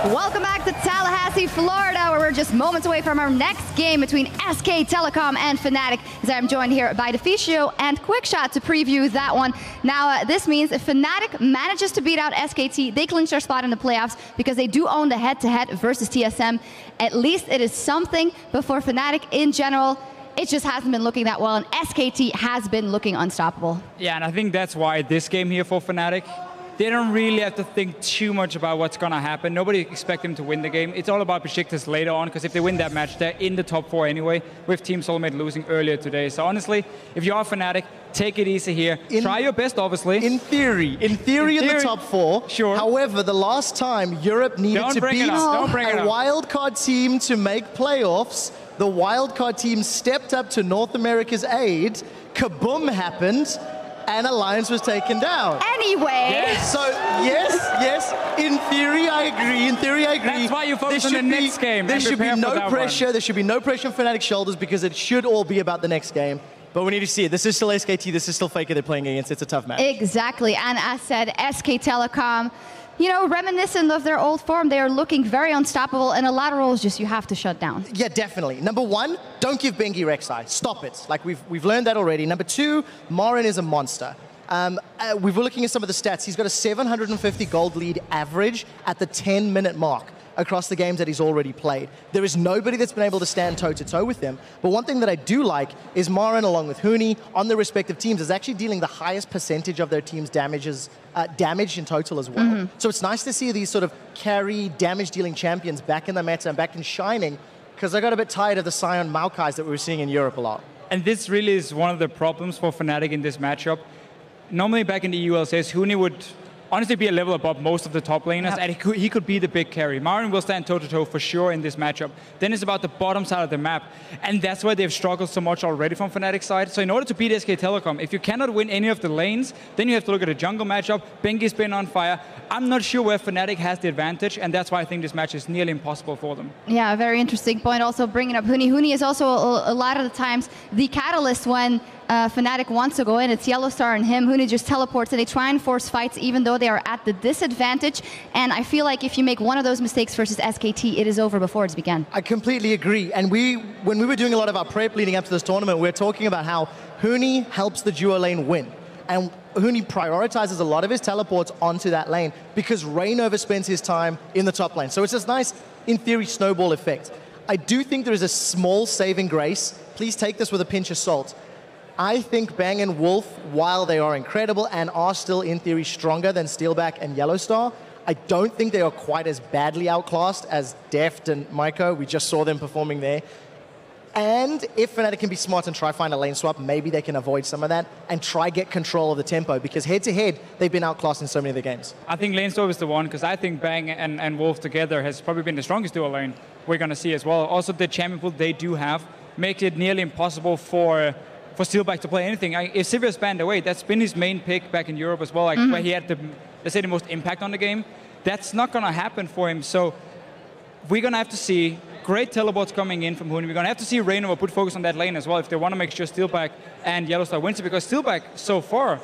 Welcome back to Tallahassee, Florida, where we're just moments away from our next game between SK Telecom and Fnatic. As I'm joined here by Deficio and Quickshot to preview that one. Now, this means if Fnatic manages to beat out SKT, they clinch their spot in the playoffs because they do own the head-to-head versus TSM. At least it is something, but for Fnatic in general, it just hasn't been looking that well, and SKT has been looking unstoppable. Yeah, and I think that's why this game here for Fnatic, they don't really have to think too much about what's going to happen. Nobody expects them to win the game. It's all about Besiktas later on, because if they win that match, they're in the top 4 anyway, with Team Soulmate losing earlier today. So honestly, if you are Fnatic, take it easy here. Try your best, obviously. In theory in the top 4. Sure. However, the last time Europe needed to beat a wildcard team to make playoffs, the wildcard team stepped up to North America's aid, kaboom happened, and Alliance was taken down. Anyway. Yes. So, yes, in theory I agree. That's why you focus on the next game. There should be no pressure. There should be no pressure on Fnatic's shoulders because it should all be about the next game. But we need to see it. This is still SKT. This is still Faker they're playing against. It's a tough match. Exactly. And as said, SK Telecom, you know, reminiscent of their old form, they are looking very unstoppable, and a lot of roles just you have to shut down. Yeah, definitely. Number 1, don't give Bengi Rek'Sai. Stop it. Like, we've learned that already. Number 2, Marin is a monster. We were looking at some of the stats. He's got a 750 gold lead average at the 10-minute mark across the games that he's already played. There is nobody that's been able to stand toe-to-toe with him. But one thing that I do like is Marin, along with Huni, on their respective teams, is actually dealing the highest percentage of their team's damage in total as well. So it's nice to see these sort of carry, damage-dealing champions back in the meta and back in shining, because I got a bit tired of the Sion Maokais that we were seeing in Europe a lot. And this really is one of the problems for Fnatic in this matchup. Normally back in the ULCS, Huni would honestly be a level above most of the top laners, and he could be the big carry. Marin will stand toe-to-toe for sure in this matchup. Then it's about the bottom side of the map, and that's why they've struggled so much already from Fnatic's side. So in order to beat SK Telecom, if you cannot win any of the lanes, then you have to look at a jungle matchup. Bengi's been on fire. I'm not sure where Fnatic has the advantage, and that's why I think this match is nearly impossible for them. Yeah, very interesting point. Also bringing up Huni. Huni is also a lot of the times the catalyst when Fnatic wants to go in. It's Yellowstar and him. Huni just teleports, and they try and force fights even though they are at the disadvantage. And I feel like if you make one of those mistakes versus SKT, it is over before it's begun. I completely agree. And when we were doing a lot of our prep leading up to this tournament, we were talking about how Huni helps the duo lane win. And Huni prioritizes a lot of his teleports onto that lane because Rain overspends his time in the top lane. So it's this nice, in theory, snowball effect. I do think there is a small saving grace. Please take this with a pinch of salt. I think Bang and Wolf, while they are incredible and are still, in theory, stronger than Steelback and Yellowstar, I don't think they are quite as badly outclassed as Deft and Maiko. We just saw them performing there. And if Fnatic can be smart and try find a lane swap, maybe they can avoid some of that and try get control of the tempo, because head-to-head, they've been outclassed in so many of the games. I think lane swap is the one, because I think Bang and Wolf together has probably been the strongest duo lane we're going to see as well. Also, the champion pool they do have makes it nearly impossible for Steelback to play anything. If Sivir's banned away, that's been his main pick back in Europe as well, like where he had let's say, the most impact on the game. That's not going to happen for him. So we're going to have to see great teleports coming in from Huni. We're going to have to see Raynor put focus on that lane as well if they want to make sure Steelback and Yellowstar wins it, because Steelback so far,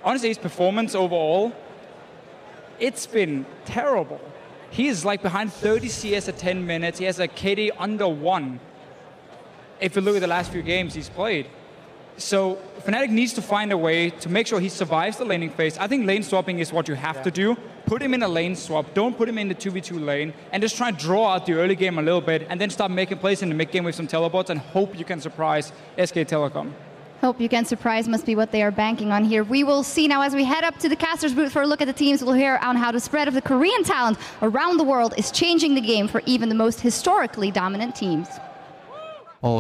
honestly, his performance overall, it's been terrible. He is like behind 30 CS at 10 minutes. He has a KD under 1. If you look at the last few games he's played. So Fnatic needs to find a way to make sure he survives the laning phase. I think lane swapping is what you have to do. Put him in a lane swap. Don't put him in the 2v2 lane. And just try and draw out the early game a little bit and then start making plays in the mid game with some teleports and hope you can surprise SK Telecom. Hope you can surprise must be what they are banking on here. We will see now as we head up to the caster's booth for a look at the teams. We'll hear on how the spread of the Korean talent around the world is changing the game for even the most historically dominant teams.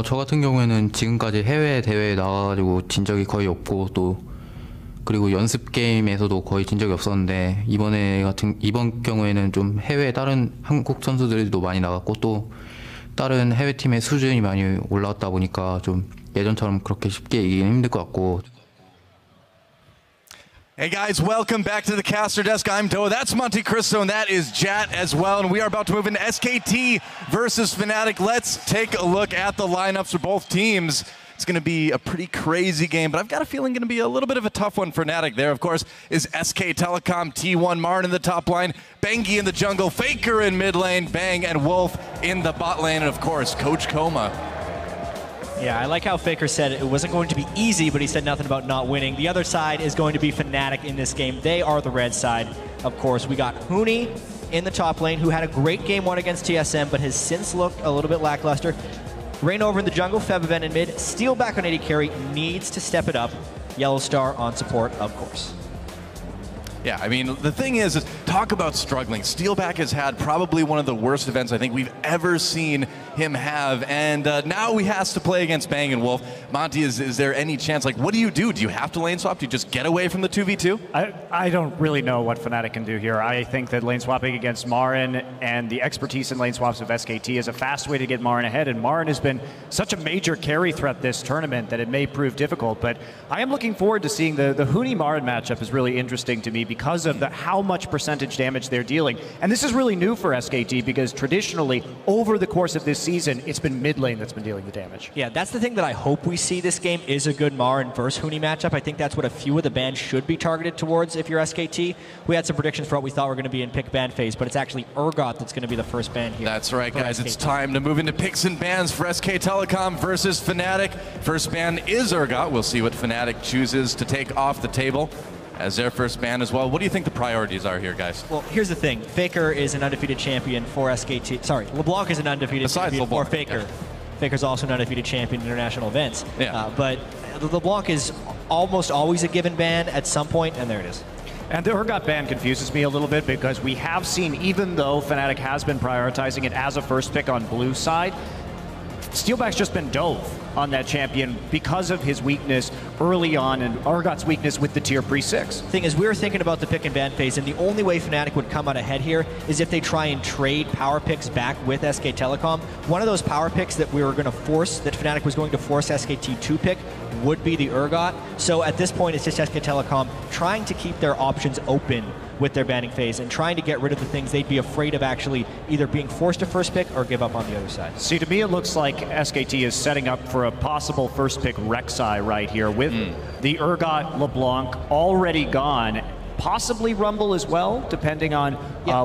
저 같은 경우에는 지금까지 해외 대회에 나가가지고 진 적이 거의 없고, 또 그리고 연습 게임에서도 거의 진 적이 없었는데 이번 경우에는 좀 해외 다른 한국 선수들도 많이 나갔고, 또 다른 해외 팀의 수준이 많이 올라왔다 보니까 좀 예전처럼 그렇게 쉽게 이기긴 힘들 것 같고. Hey guys, welcome back to the caster desk. I'm Doa, that's Monte Cristo, and that is Jat as well. And we are about to move into SKT versus Fnatic. Let's take a look at the lineups for both teams. It's going to be a pretty crazy game, but I've got a feeling going to be a little bit of a tough one for Fnatic. There, of course, is SK Telecom, T1, Marin in the top line, Bengi in the jungle, Faker in mid lane, Bang and Wolf in the bot lane, and of course, Coach Koma. Yeah, I like how Faker said it wasn't going to be easy, but he said nothing about not winning. The other side is going to be Fnatic in this game. They are the red side, of course. We got Huni in the top lane, who had a great game one against TSM, but has since looked a little bit lackluster. Rain over in the jungle, Febiven in mid. Steel back on AD carry, needs to step it up. Yellow Star on support, of course. Yeah, I mean, the thing is talk about struggling. Steelback has had probably one of the worst events I think we've ever seen him have, and now he has to play against Bang and Wolf. Monty, is there any chance, like, what do? Do you have to lane swap? Do you just get away from the 2v2? I don't really know what Fnatic can do here. I think that lane swapping against Marin and the expertise in lane swaps of SKT is a fast way to get Marin ahead, and Marin has been such a major carry threat this tournament that it may prove difficult, but I am looking forward to seeing the Huni-Marin matchup is really interesting to me because of how much percentage damage they're dealing. And this is really new for SKT because traditionally, over the course of this season, it's been mid lane that's been dealing the damage. Yeah, that's the thing that I hope we see this game is a good Marin versus Huni matchup. I think that's what a few of the bans should be targeted towards if you're SKT. We had some predictions for what we thought were going to be in pick ban phase, but it's actually Urgot that's going to be the first ban here. That's right, guys. SKT. It's time to move into picks and bans for SK Telecom versus Fnatic. First ban is Urgot. We'll see what Fnatic chooses to take off the table as their first ban as well. What do you think the priorities are here, guys? Well, here's the thing. Faker is an undefeated champion for SKT. Sorry, LeBlanc is an undefeated champion for Faker. Yeah. Faker's also an undefeated champion in international events. Yeah. But LeBlanc is almost always a given ban at some point, and there it is. And the Urgot ban confuses me a little bit because we have seen, even though Fnatic has been prioritizing it as a first pick on blue side, Steelback's just been dove on that champion because of his weakness early on and Urgot's weakness with the tier pre-6. Thing is, we were thinking about the pick and ban phase, and the only way Fnatic would come out ahead here is if they try and trade power picks back with SK Telecom. One of those power picks that we were going to force, that Fnatic was going to force SKT to pick, would be the Urgot. So at this point, it's just SK Telecom trying to keep their options open with their banning phase and trying to get rid of the things they'd be afraid of actually either being forced to first pick or give up on the other side. See, to me it looks like SKT is setting up for a possible first pick Rek'Sai right here with the Urgot LeBlanc already gone. Possibly Rumble as well, depending on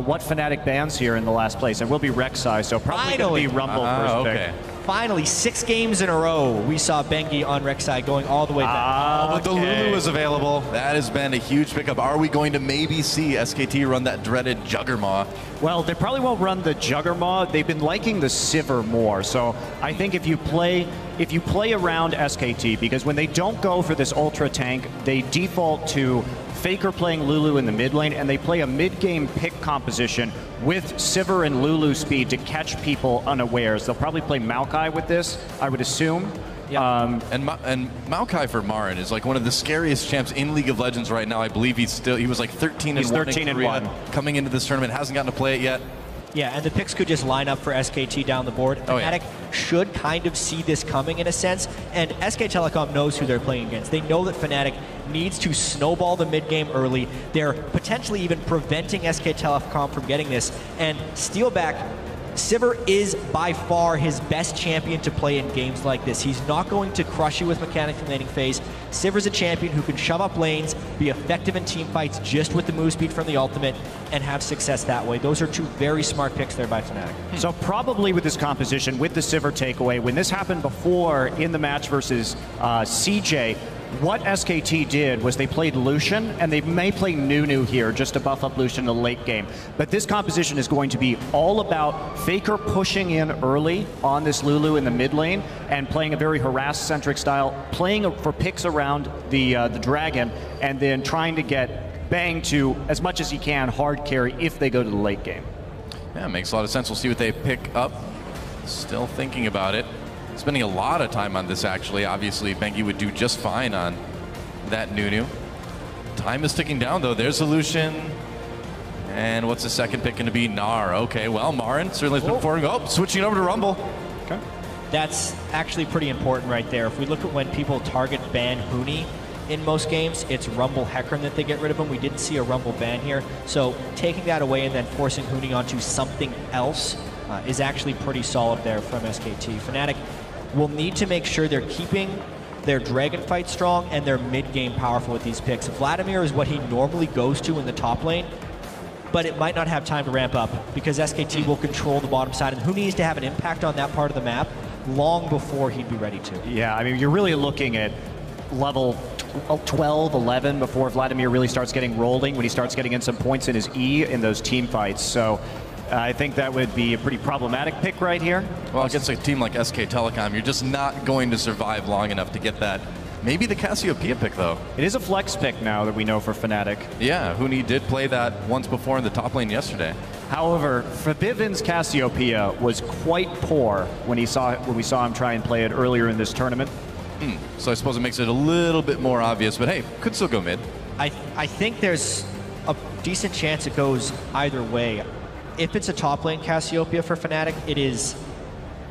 what Fnatic bans here in the last place. It will be Rek'Sai, so probably going to be Rumble first pick. Finally, 6 games in a row, we saw Bengi on Rek'Sai going all the way back. But the Lulu is available. That has been a huge pickup. Are we going to maybe see SKT run that dreaded Juggermaw? Well, they probably won't run the Juggermaw. They've been liking the Sivir more. So I think if you play around SKT, because when they don't go for this ultra tank, they default to Faker playing Lulu in the mid lane, and they play a mid-game pick composition with Sivir and Lulu speed to catch people unawares. They'll probably play Maokai with this, I would assume. Yeah. And Maokai for Marin is like one of the scariest champs in League of Legends right now. I believe he was like 13-1 coming into this tournament, hasn't gotten to play it yet. Yeah, and the picks could just line up for SKT down the board. Fnatic should kind of see this coming in a sense, and SK Telecom knows who they're playing against. They know that Fnatic needs to snowball the mid game early. They're potentially even preventing SK Telecom from getting this, and Steelback, Sivir is by far his best champion to play in games like this. He's not going to crush you with mechanics in laning phase. Sivir's a champion who can shove up lanes, be effective in team fights just with the move speed from the ultimate, and have success that way. Those are 2 very smart picks there by Fnatic. So probably with this composition, with the Sivir takeaway, when this happened before in the match versus CJ, what SKT did was they played Lucian, and they may play Nunu here just to buff up Lucian in the late game. But this composition is going to be all about Faker pushing in early on this Lulu in the mid lane and playing a very harass-centric style, playing for picks around the dragon, and then trying to get Bang to, as much as he can, hard carry if they go to the late game. Yeah, makes a lot of sense. We'll see what they pick up. Still thinking about it. Spending a lot of time on this, actually. Obviously, Bengi would do just fine on that Nunu. Time is ticking down, though. There's a Lucian. And what's the second pick going to be? Gnar. Okay, well, Marin certainly has been performing. Oh, switching over to Rumble. Okay. That's actually pretty important right there. If we look at when people target ban Huni in most games, it's Rumble Hecarim that they get rid of him. We didn't see a Rumble ban here. So taking that away and then forcing Huni onto something else is actually pretty solid there from SKT. Fnatic will need to make sure they're keeping their Dragon fight strong and their mid-game powerful with these picks. Vladimir is what he normally goes to in the top lane, but it might not have time to ramp up because SKT will control the bottom side, and who needs to have an impact on that part of the map long before he'd be ready to. Yeah, I mean, you're really looking at level 12, 11 before Vladimir really starts getting rolling, when he starts getting in some points in his E in those team fights. So I think that would be a pretty problematic pick right here. Well, against a team like SK Telecom, you're just not going to survive long enough to get that. Maybe the Cassiopeia pick, though. It is a flex pick now that we know for Fnatic. Yeah, Huni did play that once before in the top lane yesterday. However, Fabiven's Cassiopeia was quite poor when we saw him try and play it earlier in this tournament. So I suppose it makes it a little bit more obvious, but hey, could still go mid. I think there's a decent chance it goes either way. If it's a top lane Cassiopeia for Fnatic, it is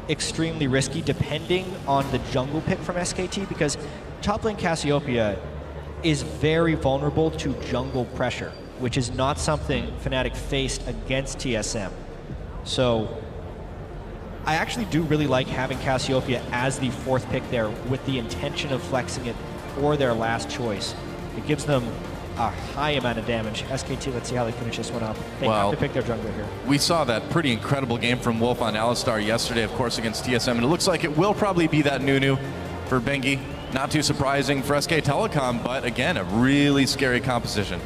extremely risky depending on the jungle pick from SKT, because top lane Cassiopeia is very vulnerable to jungle pressure, which is not something Fnatic faced against TSM. So I actually do really like having Cassiopeia as the 4th pick there with the intention of flexing it for their last choice. It gives them a high amount of damage. SKT, let's see how they finish this one up. They have to pick their jungler here. We saw that pretty incredible game from Wolf on Alistar yesterday, of course, against TSM, and it looks like it will probably be that Nunu for Bengi. Not too surprising for SK Telecom, but again, a really scary composition.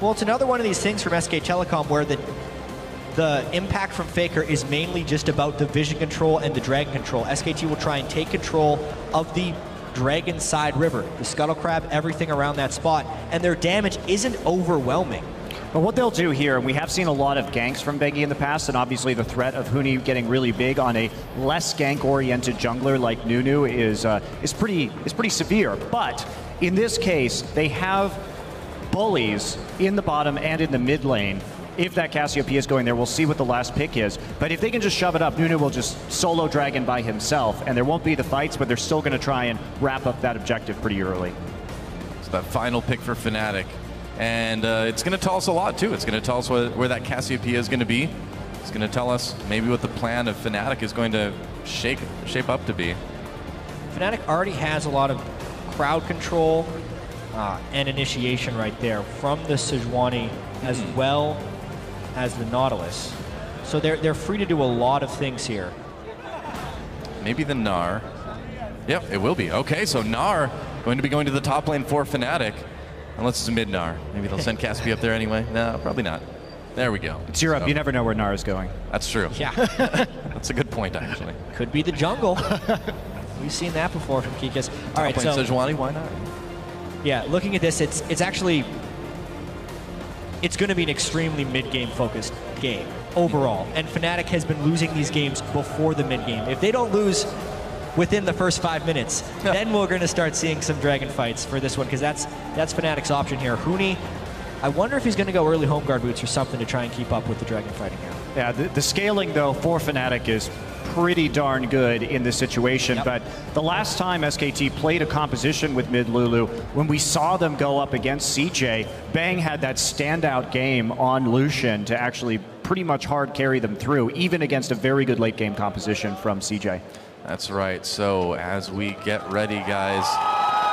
Well, it's another one of these things from SK Telecom where the impact from Faker is mainly just about the vision control and the dragon control. SKT will try and take control of the dragon side river, the scuttle crab, everything around that spot, and their damage isn't overwhelming. But what they'll do here, and we have seen a lot of ganks from Bengi in the past, and obviously the threat of Huni getting really big on a less gank-oriented jungler like Nunu is pretty severe. But in this case, they have bullies in the bottom and in the mid lane. If that Cassiopeia is going there, we'll see what the last pick is. But if they can just shove it up, Nunu will just solo dragon by himself, and there won't be the fights, but they're still going to try and wrap up that objective pretty early. So that final pick for Fnatic. And it's going to tell us a lot, too. It's going to tell us where that Cassiopeia is going to be. It's going to tell us maybe what the plan of Fnatic is going to shape up to be. Fnatic already has a lot of crowd control and initiation right there from the Sejuani as well as the Nautilus. So they're free to do a lot of things here. Maybe the Gnar. Yep, it will be. Okay, so Gnar going to be going to the top lane for Fnatic. Unless it's a mid Gnar. Maybe they'll send Caspi up there anyway. No, probably not. There we go. It's Europe. So, you never know where Gnar is going. That's true. Yeah. That's a good point, actually. Could be the jungle. We've seen that before from Kikas. All right, so Sejuani, why not? Yeah, looking at this, it's actually going to be an extremely mid-game focused game overall. And Fnatic has been losing these games before the mid-game. If they don't lose within the first 5 minutes, then we're going to start seeing some dragon fights for this one, because that's Fnatic's option here. Huni, I wonder if he's going to go early home guard boots or something to try and keep up with the dragon fighting here. Yeah, the scaling, though, for Fnatic is pretty darn good in this situation. But the last time SKT played a composition with mid Lulu, when we saw them go up against CJ, Bang had that standout game on Lucian to actually pretty much hard carry them through, even against a very good late game composition from CJ. That's right. So as we get ready, guys,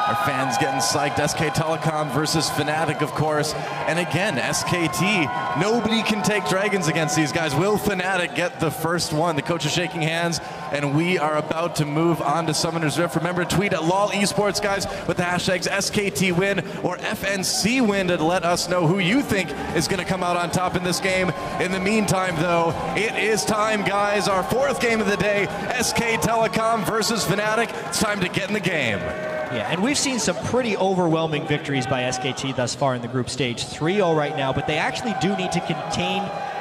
our fans getting psyched. SK Telecom versus Fnatic, of course. And again, SKT, nobody can take dragons against these guys. Will Fnatic get the first one? The coach is shaking hands, and we are about to move on to Summoner's Rift. Remember, tweet at LOL Esports, guys, with the hashtags SKT win or FNC win to let us know who you think is going to come out on top in this game. In the meantime, though, it is time, guys. Our fourth game of the day, SK Telecom versus Fnatic. It's time to get in the game. Yeah, and we've seen some pretty overwhelming victories by SKT thus far in the group stage. 3-0 right now, but they actually do need to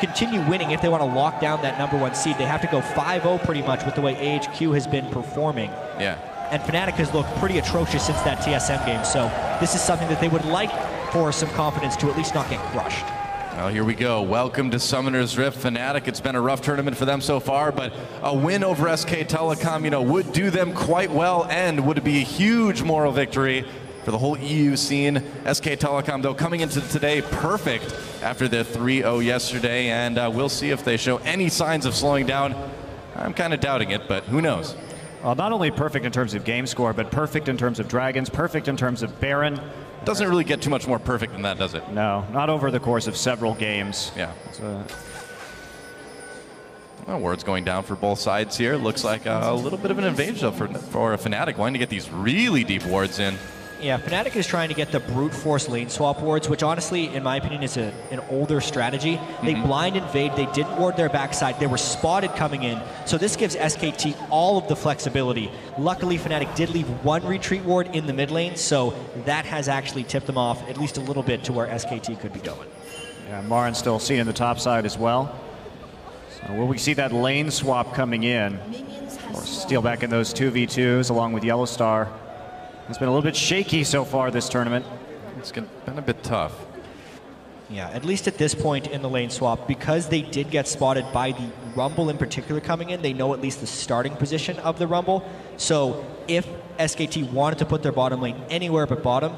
continue winning if they want to lock down that #1 seed. They have to go 5-0 pretty much with the way AHQ has been performing. Yeah. And Fnatic has looked pretty atrocious since that TSM game, so this is something that they would like for some confidence to at least not get crushed. Well, here we go. Welcome to Summoner's Rift. Fnatic, it's been a rough tournament for them so far, but a win over SK Telecom, would do them quite well and would be a huge moral victory for the whole EU scene. SK Telecom, though, coming into today perfect after their 3-0 yesterday, and we'll see if they show any signs of slowing down. I'm kind of doubting it, but who knows? Well, not only perfect in terms of game score, but perfect in terms of Dragons, perfect in terms of Baron. Doesn't really get too much more perfect than that, does it? No, not over the course of several games. Yeah. Well, words going down for both sides here. Looks like a little bit of an advantage for a Fnatic wanting to get these really deep wards in. Yeah, Fnatic is trying to get the brute force lane swap wards, which honestly, in my opinion, is an older strategy. They blind invade, they didn't ward their backside, they were spotted coming in, so this gives SKT all of the flexibility. Luckily, Fnatic did leave one retreat ward in the mid lane, so that has actually tipped them off at least a little bit to where SKT could be going. Yeah, Marin still seen in the top side as well. So will we see that lane swap coming in? Or steal back in those 2v2s along with Yellowstar. It's been a little bit shaky so far this tournament. It's been a bit tough. Yeah, at least at this point in the lane swap, because they did get spotted by the Rumble in particular coming in, they know at least the starting position of the Rumble. So if SKT wanted to put their bottom lane anywhere but bottom,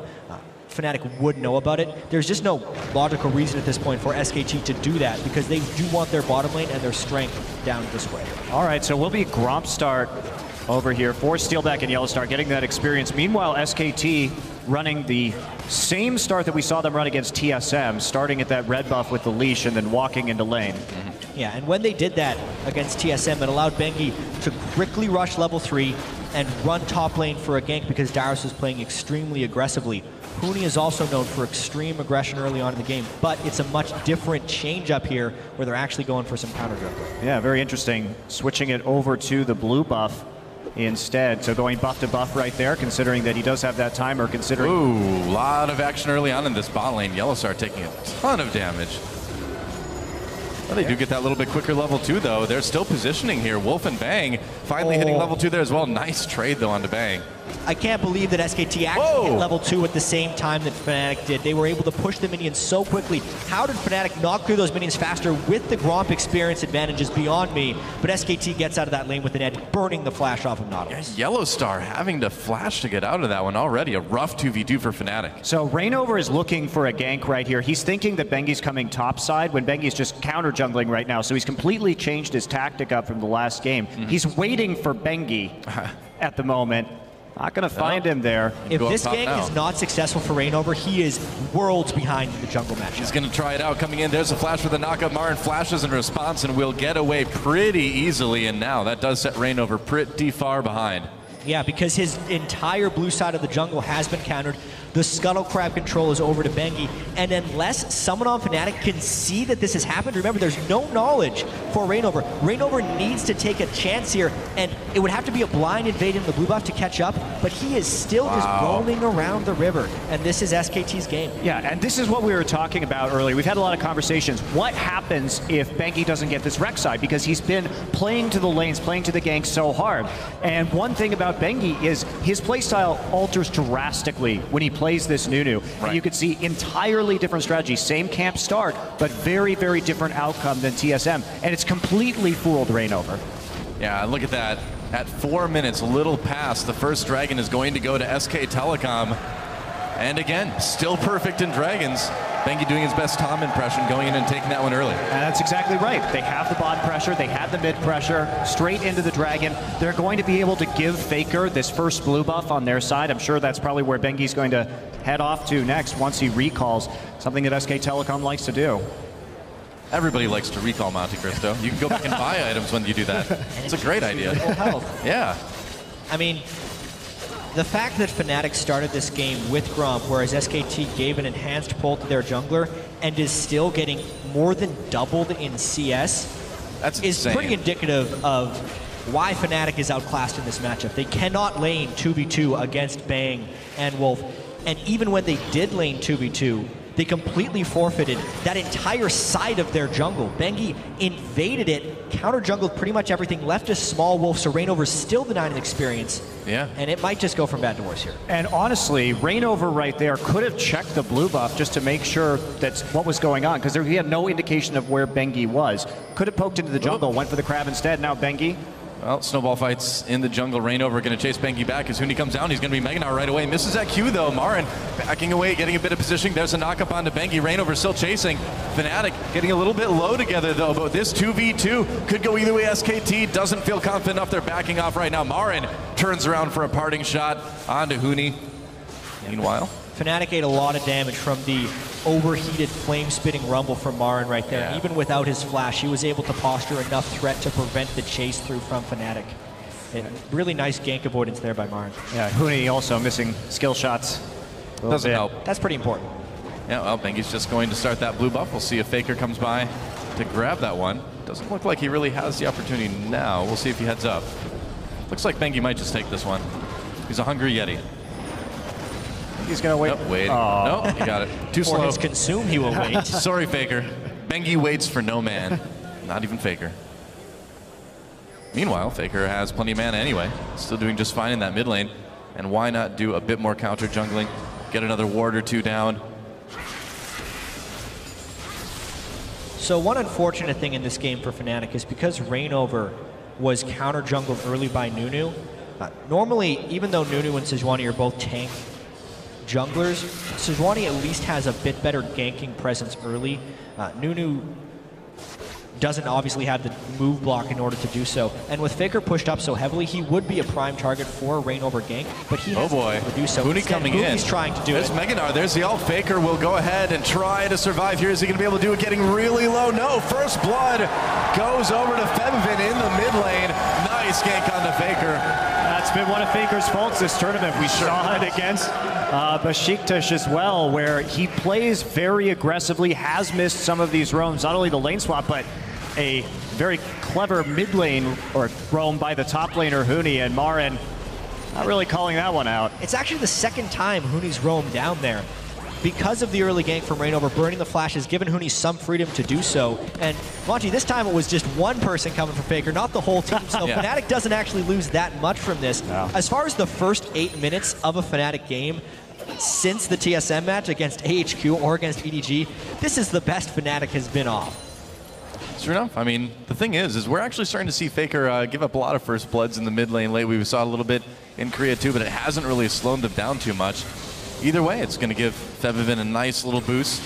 Fnatic would know about it. There's just no logical reason at this point for SKT to do that, because they do want their bottom lane and their strength down this way. All right, so we'll be Gromp start over here for Steelback and Yellowstar, getting that experience. Meanwhile, SKT running the same start that we saw them run against TSM, starting at that red buff with the leash and then walking into lane. Yeah, and when they did that against TSM, it allowed Bengi to quickly rush level 3 and run top lane for a gank because Darius was playing extremely aggressively. Huni is also known for extreme aggression early on in the game, but it's a much different change up here where they're actually going for some counter jungle. Yeah, very interesting. Switching it over to the blue buff instead. So going buff to buff right there, considering that he does have that timer, considering... Ooh, a lot of action early on in this bot lane. Yellowstar taking a ton of damage. Well, they do get that little bit quicker level 2, though. They're still positioning here. Wolf and Bang finally hitting level 2 there as well. Nice trade, though, onto Bang. I can't believe that SKT actually hit level 2 at the same time that Fnatic did. They were able to push the minions so quickly. How did Fnatic knock through those minions faster with the Gromp experience advantages beyond me? But SKT gets out of that lane with an edge, burning the flash off of Nautilus. Yeah, Yellowstar having to flash to get out of that one already. A rough 2v2 for Fnatic. So Rainover is looking for a gank right here. He's thinking that Bengi's coming top side when Bengi's just counter jungling right now. So he's completely changed his tactic up from the last game. He's waiting for Bengi at the moment. Not going to find him there. If this gank is not successful for Rainover, he is worlds behind the jungle matchup. He's going to try it out. Coming in, there's a flash for the knockup. Marin flashes in response and will get away pretty easily. And now that does set Rainover pretty far behind. Yeah, because his entire blue side of the jungle has been countered. The Scuttle Crab control is over to Bengi, and unless someone on Fnatic can see that this has happened, remember, there's no knowledge for Rainover. Rainover needs to take a chance here, and it would have to be a blind invade in the blue buff to catch up, but he is still just rolling around the river, and this is SKT's game. Yeah, and this is what we were talking about earlier. We've had a lot of conversations. What happens if Bengi doesn't get this Rek'Sai? Because he's been playing to the lanes, playing to the gank so hard. And one thing about Bengi is his playstyle alters drastically when he plays this Nunu. Right. And you could see entirely different strategy. Same camp start, but very, very different outcome than TSM. And it's completely fooled Rainover. Yeah, look at that. At 4 minutes, a little past, the first dragon is going to go to SK Telecom. And again, still perfect in dragons. Bengi doing his best Tom impression, going in and taking that one early. And that's exactly right. They have the bot pressure, they have the mid pressure, straight into the dragon. They're going to be able to give Faker this first blue buff on their side. I'm sure that's probably where Bengi's going to head off to next once he recalls, something that SK Telecom likes to do. Everybody likes to recall Monte Cristo. You can go back and buy items when you do that. It's a great idea. Yeah. I mean, the fact that Fnatic started this game with Gromp, whereas SKT gave an enhanced pull to their jungler and is still getting more than doubled in CS is pretty indicative of why Fnatic is outclassed in this matchup. They cannot lane 2v2 against Bang and Wolf, and even when they did lane 2v2, they completely forfeited that entire side of their jungle. Bengi invaded it, counter-jungled pretty much everything, left a small Wolf, so Rainover's still denying an experience. Yeah. And it might just go from bad to worse here. And honestly, Rainover right there could have checked the blue buff just to make sure that's what was going on, because he had no indication of where Bengi was. Could have poked into the jungle, went for the crab instead. Now Bengi Well, snowball fights in the jungle. Rainover going to chase Bengi back as Huni comes down. He's going to be Meganar right away. Misses that Q though. Marin backing away, getting a bit of positioning. There's a knock up onto Bengi. Rainover still chasing. Fnatic getting a little bit low together though, but this 2v2 could go either way. SKT doesn't feel confident enough. They're backing off right now. Marin turns around for a parting shot onto Huni. Meanwhile, Fnatic ate a lot of damage from the overheated flame-spitting rumble from Marin right there. Yeah. Even without his flash, he was able to posture enough threat to prevent the chase through from Fnatic. And really nice gank avoidance there by Marin. Yeah, Huni also missing skill shots. doesn't help. That's pretty important. Yeah, well, Bengi's just going to start that blue buff. We'll see if Faker comes by to grab that one. Doesn't look like he really has the opportunity now. We'll see if he heads up. Looks like Bengi might just take this one. He's a hungry Yeti. He's going to wait. Nope, wait. No, he got it. Too slow. For his consume, he will wait. Sorry, Faker. Bengi waits for no man. Not even Faker. Meanwhile, Faker has plenty of mana anyway. Still doing just fine in that mid lane. And why not do a bit more counter jungling? Get another ward or two down. So one unfortunate thing in this game for Fnatic is because Rainover was counter jungled early by Nunu. Normally, even though Nunu and Sejuani are both tank junglers, Sejuani at least has a bit better ganking presence early. Nunu doesn't obviously have the move block in order to do so. And with Faker pushed up so heavily, he would be a prime target for a Rainover gank, but he hasn't been able to do so. Huni coming in. He's trying to do There's it. Meganar. There's the ult. Faker will go ahead and try to survive here. Is he going to be able to do it? Getting really low. No. First blood goes over to Febvin in the mid lane. Nice gank onto Faker. That's been one of Faker's faults this tournament. We saw it against Besiktas as well, where he plays very aggressively, has missed some of these roams, not only the lane swap, but a very clever mid lane or roam by the top laner Huni, and Marin not really calling that one out. It's actually the second time Huni's roamed down there. Because of the early gank from Rainover, burning the flash has given Huni some freedom to do so. And Monty, this time it was just one person coming for Faker, not the whole team. So Yeah. Fnatic doesn't actually lose that much from this. No. As far as the first 8 minutes of a Fnatic game, since the TSM match against AHQ or against EDG, this is the best Fnatic has been off. Sure enough. I mean, the thing is we're actually starting to see Faker give up a lot of first bloods in the mid lane late. We saw a little bit in Korea too, but it hasn't really slowed them down too much. Either way, it's going to give Febvin a nice little boost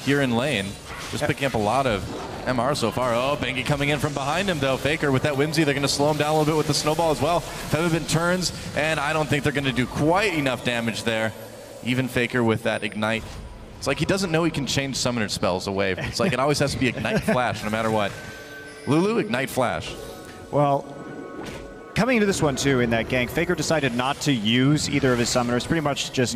here in lane. Just picking up a lot of MR so far. Oh, Bengi coming in from behind him though. Faker with that Whimsy, they're going to slow him down a little bit with the snowball as well. Febvin turns, and I don't think they're going to do quite enough damage there. Even Faker with that Ignite. It's like he doesn't know he can change summoner spells away. It's like it always has to be Ignite Flash no matter what. Lulu, Ignite Flash. Well, coming into this one too, in that gank, Faker decided not to use either of his summoners, pretty much just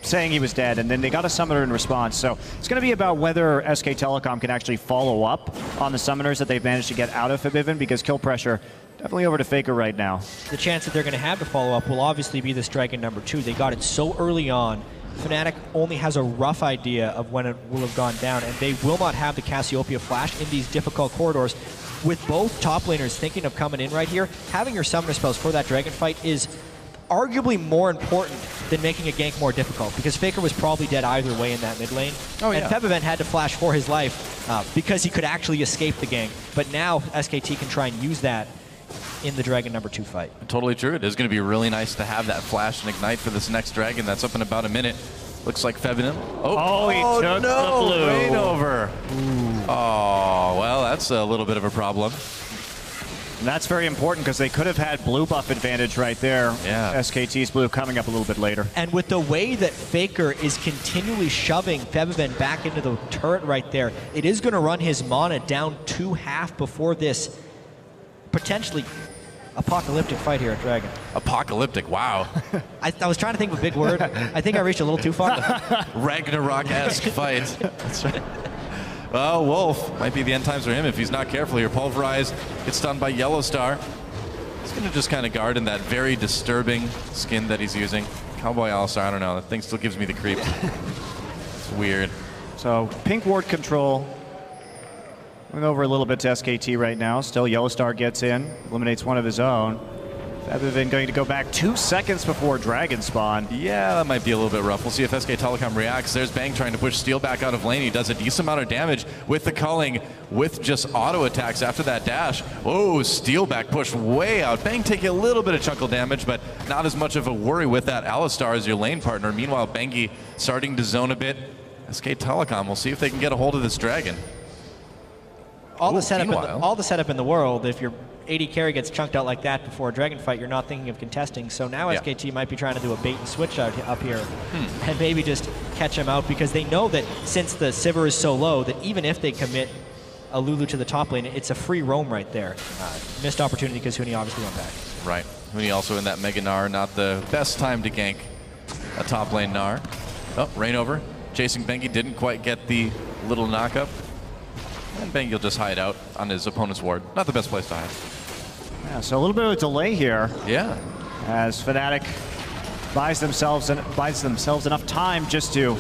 saying he was dead, and then they got a summoner in response. So it's going to be about whether SK Telecom can actually follow up on the summoners that they've managed to get out of Febvin, because kill pressure definitely over to Faker right now. The chance that they're going to have to follow up will obviously be this Dragon number 2. They got it so early on. Fnatic only has a rough idea of when it will have gone down, and they will not have the Cassiopeia flash in these difficult corridors. With both top laners thinking of coming in right here, having your summoner spells for that Dragon fight is arguably more important than making a gank more difficult, because Faker was probably dead either way in that mid lane. And Febvin had to flash for his life because he could actually escape the gank. But now SKT can try and use that in the Dragon number 2 fight. Totally true. It is going to be really nice to have that flash and Ignite for this next Dragon. That's up in about a minute. Looks like Febvin. Oh, he took no, the blue. Rainover. Oh, well, that's a little bit of a problem. And that's very important, because they could have had blue buff advantage right there. Yeah. SKT's blue coming up a little bit later. And with the way that Faker is continually shoving Febvin back into the turret right there, it is going to run his mana down to half before this potentially apocalyptic fight here at Dragon. Apocalyptic, wow. I was trying to think of a big word. I think I reached a little too far. Ragnarok-esque fight. That's right. Well, Wolf might be the end times for him if he's not careful here. Pulverize gets stunned by Yellow Star. He's going to just kind of guard in that very disturbing skin that he's using. Cowboy All-Star, I don't know. That thing still gives me the creeps. It's weird. So pink ward control. Going over a little bit to SKT right now. Still Yellow Star gets in, eliminates one of his own. Rather than going to go back 2 seconds before Dragon spawn. Yeah, that might be a little bit rough. We'll see if SK Telecom reacts. There's Bang trying to push Steel back out of lane. He does a decent amount of damage with the culling, with just auto attacks after that dash. Oh, Steel back pushed way out. Bang taking a little bit of chunkle damage, but not as much of a worry with that Alistar as your lane partner. Meanwhile, Bengi starting to zone a bit. SK Telecom, we'll see if they can get a hold of this Dragon. All the setup in the world, if your AD carry gets chunked out like that before a Dragon fight, you're not thinking of contesting. So now SKT might be trying to do a bait and switch up here and maybe just catch him out, because they know that since the Sivir is so low that even if they commit a Lulu to the top lane, it's a free roam right there. Missed opportunity because Huni obviously went back. Right. Huni also in that Mega Gnar, not the best time to gank a top lane Gnar. Oh, Rainover chasing Bengi, didn't quite get the little knockup. And Bengi will just hide out on his opponent's ward. Not the best place to hide. Yeah, so a little bit of a delay here. Yeah. As Fnatic buys themselves enough time just to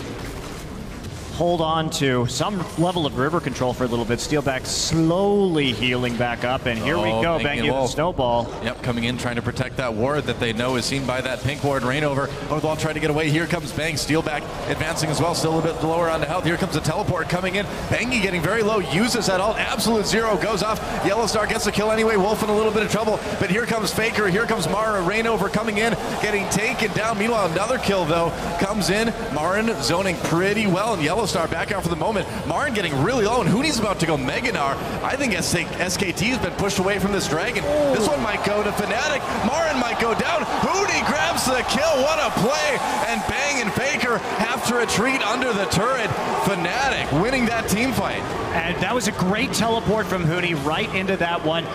hold on to some level of river control for a little bit. Steelback slowly healing back up, and here we go, Bengi with the snowball. Yep, coming in, trying to protect that ward that they know is seen by that pink ward. Rainover, Oathwall trying to get away. Here comes Bang, Steelback advancing as well, still a bit lower on the health. Here comes a teleport coming in. Bengi getting very low, uses that ult. Absolute Zero goes off. Yellowstar gets the kill anyway. Wolf in a little bit of trouble, but here comes Faker, here comes Mara. Rainover coming in, getting taken down. Meanwhile, another kill though comes in. Marin zoning pretty well, and Yellowstar back out for the moment. Marin getting really low, and Huni's about to go Mega Gnar. I think SKT has been pushed away from this Dragon. This one might go to Fnatic. Marin might go down. Huni grabs the kill. What a play! And Bang and Faker have to retreat under the turret. Fnatic winning that team fight. And that was a great teleport from Huni right into that one.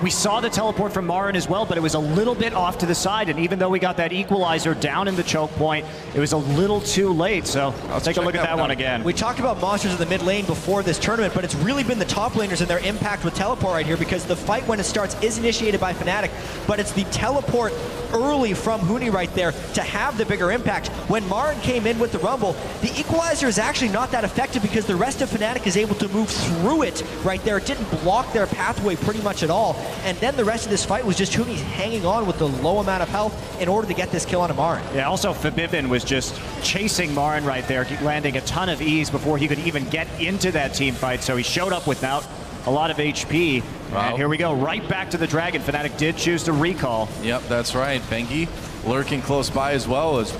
We saw the teleport from Marin as well, but it was a little bit off to the side. And even though we got that equalizer down in the choke point, it was a little too late. So let's take a look at that one again. We talked about monsters in the mid lane before this tournament, but it's really been the top laners and their impact with teleport right here, because the fight when it starts is initiated by Fnatic, but it's the teleport early from Huni right there to have the bigger impact. When Marin came in with the Rumble, the equalizer is actually not that effective because the rest of Fnatic is able to move through it right there. It didn't block their pathway pretty much at all. And then the rest of this fight was just Huni hanging on with the low amount of health in order to get this kill on Marin. Yeah, also Fabibin was just chasing Marin right there, landing a ton of ease before he could even get into that team fight. So he showed up without a lot of HP. Wow. And here we go, right back to the Dragon. Fnatic did choose to recall. Yep, that's right. Bengi lurking close by as well as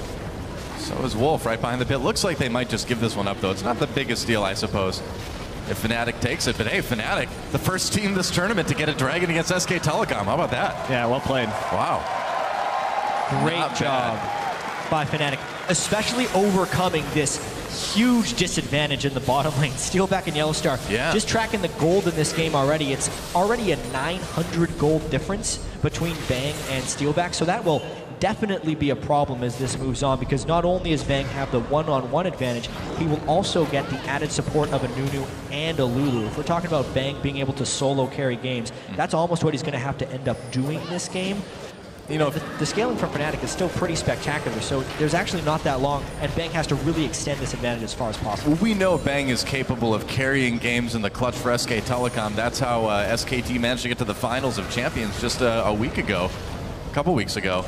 so is Wolf right behind the pit. Looks like they might just give this one up though. It's not the biggest deal, I suppose, if Fnatic takes it. But hey, Fnatic, the first team this tournament to get a Dragon against SK Telecom. How about that? Yeah, well played. Wow. Great job by Fnatic, especially overcoming this huge disadvantage in the bottom lane. Steelback and Yellowstar, just tracking the gold in this game already. It's already a 900 gold difference between Bang and Steelback, so that will definitely be a problem as this moves on, because not only does Bang have the one-on-one advantage, he will also get the added support of a Nunu and a Lulu. If we're talking about Bang being able to solo carry games, that's almost what he's going to have to end up doing this game. You know, the scaling from Fnatic is still pretty spectacular, so there's actually not that long, and Bang has to really extend this advantage as far as possible. Well, we know Bang is capable of carrying games in the clutch for SK Telecom. That's how SKT managed to get to the finals of champions just a week ago, a couple weeks ago.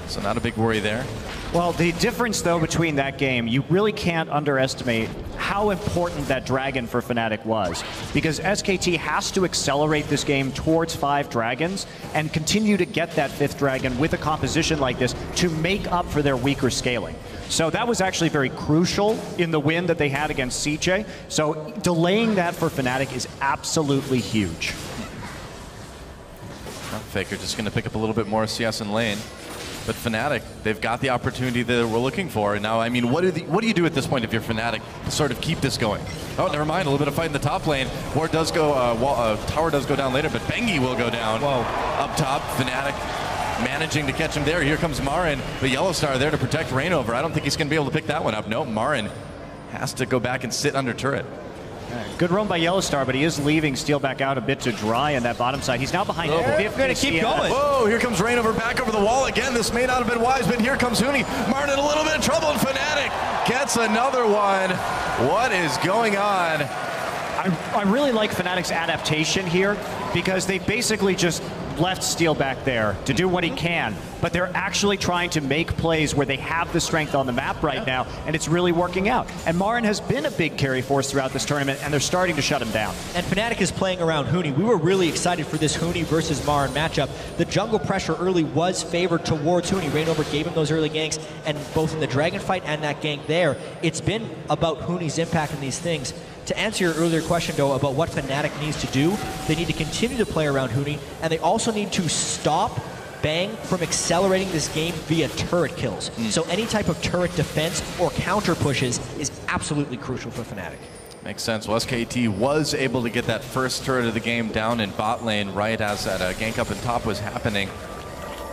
So not a big worry there. Well, the difference, though, between that game, you really can't underestimate how important that Dragon for Fnatic was. Because SKT has to accelerate this game towards 5 Dragons and continue to get that 5th Dragon with a composition like this to make up for their weaker scaling. So that was actually very crucial in the win that they had against CJ. So delaying that for Fnatic is absolutely huge. Faker just going to pick up a little bit more CS in lane. But Fnatic, they've got the opportunity that we're looking for. And now, I mean, what do you do at this point if you're Fnatic to sort of keep this going? Oh, never mind, a little bit of fight in the top lane. Ward does go, tower does go down later, but Bengi will go down. Whoa. Up top, Fnatic managing to catch him there. Here comes Marin, the Yellowstar there to protect Rainover. I don't think he's going to be able to pick that one up. No, Marin has to go back and sit under turret. Good roam by Yellowstar, but he is leaving Steelback out a bit to dry on that bottom side. He's now behind 50. We're going to keep going. Whoa, here comes Rainover back over the wall again. This may not have been wise, but here comes Huni. Martin in a little bit of trouble, and Fnatic gets another one. What is going on? I really like Fnatic's adaptation here, because they basically just left Steel back there to do what he can, but they're actually trying to make plays where they have the strength on the map right now, and it's really working out. And Marin has been a big carry force throughout this tournament, and they're starting to shut him down. And Fnatic is playing around Huni. We were really excited for this Huni versus Marin matchup. The jungle pressure early was favored towards Huni. Reignover gave him those early ganks, and both in the Dragon fight and that gank there, it's been about Huni's impact in these things. To answer your earlier question, though, about what Fnatic needs to do, they need to continue to play around Huni, and they also need to stop Bang from accelerating this game via turret kills. So any type of turret defense or counter pushes is absolutely crucial for Fnatic. Makes sense. Well, SKT was able to get that first turret of the game down in bot lane right as that gank up in top was happening.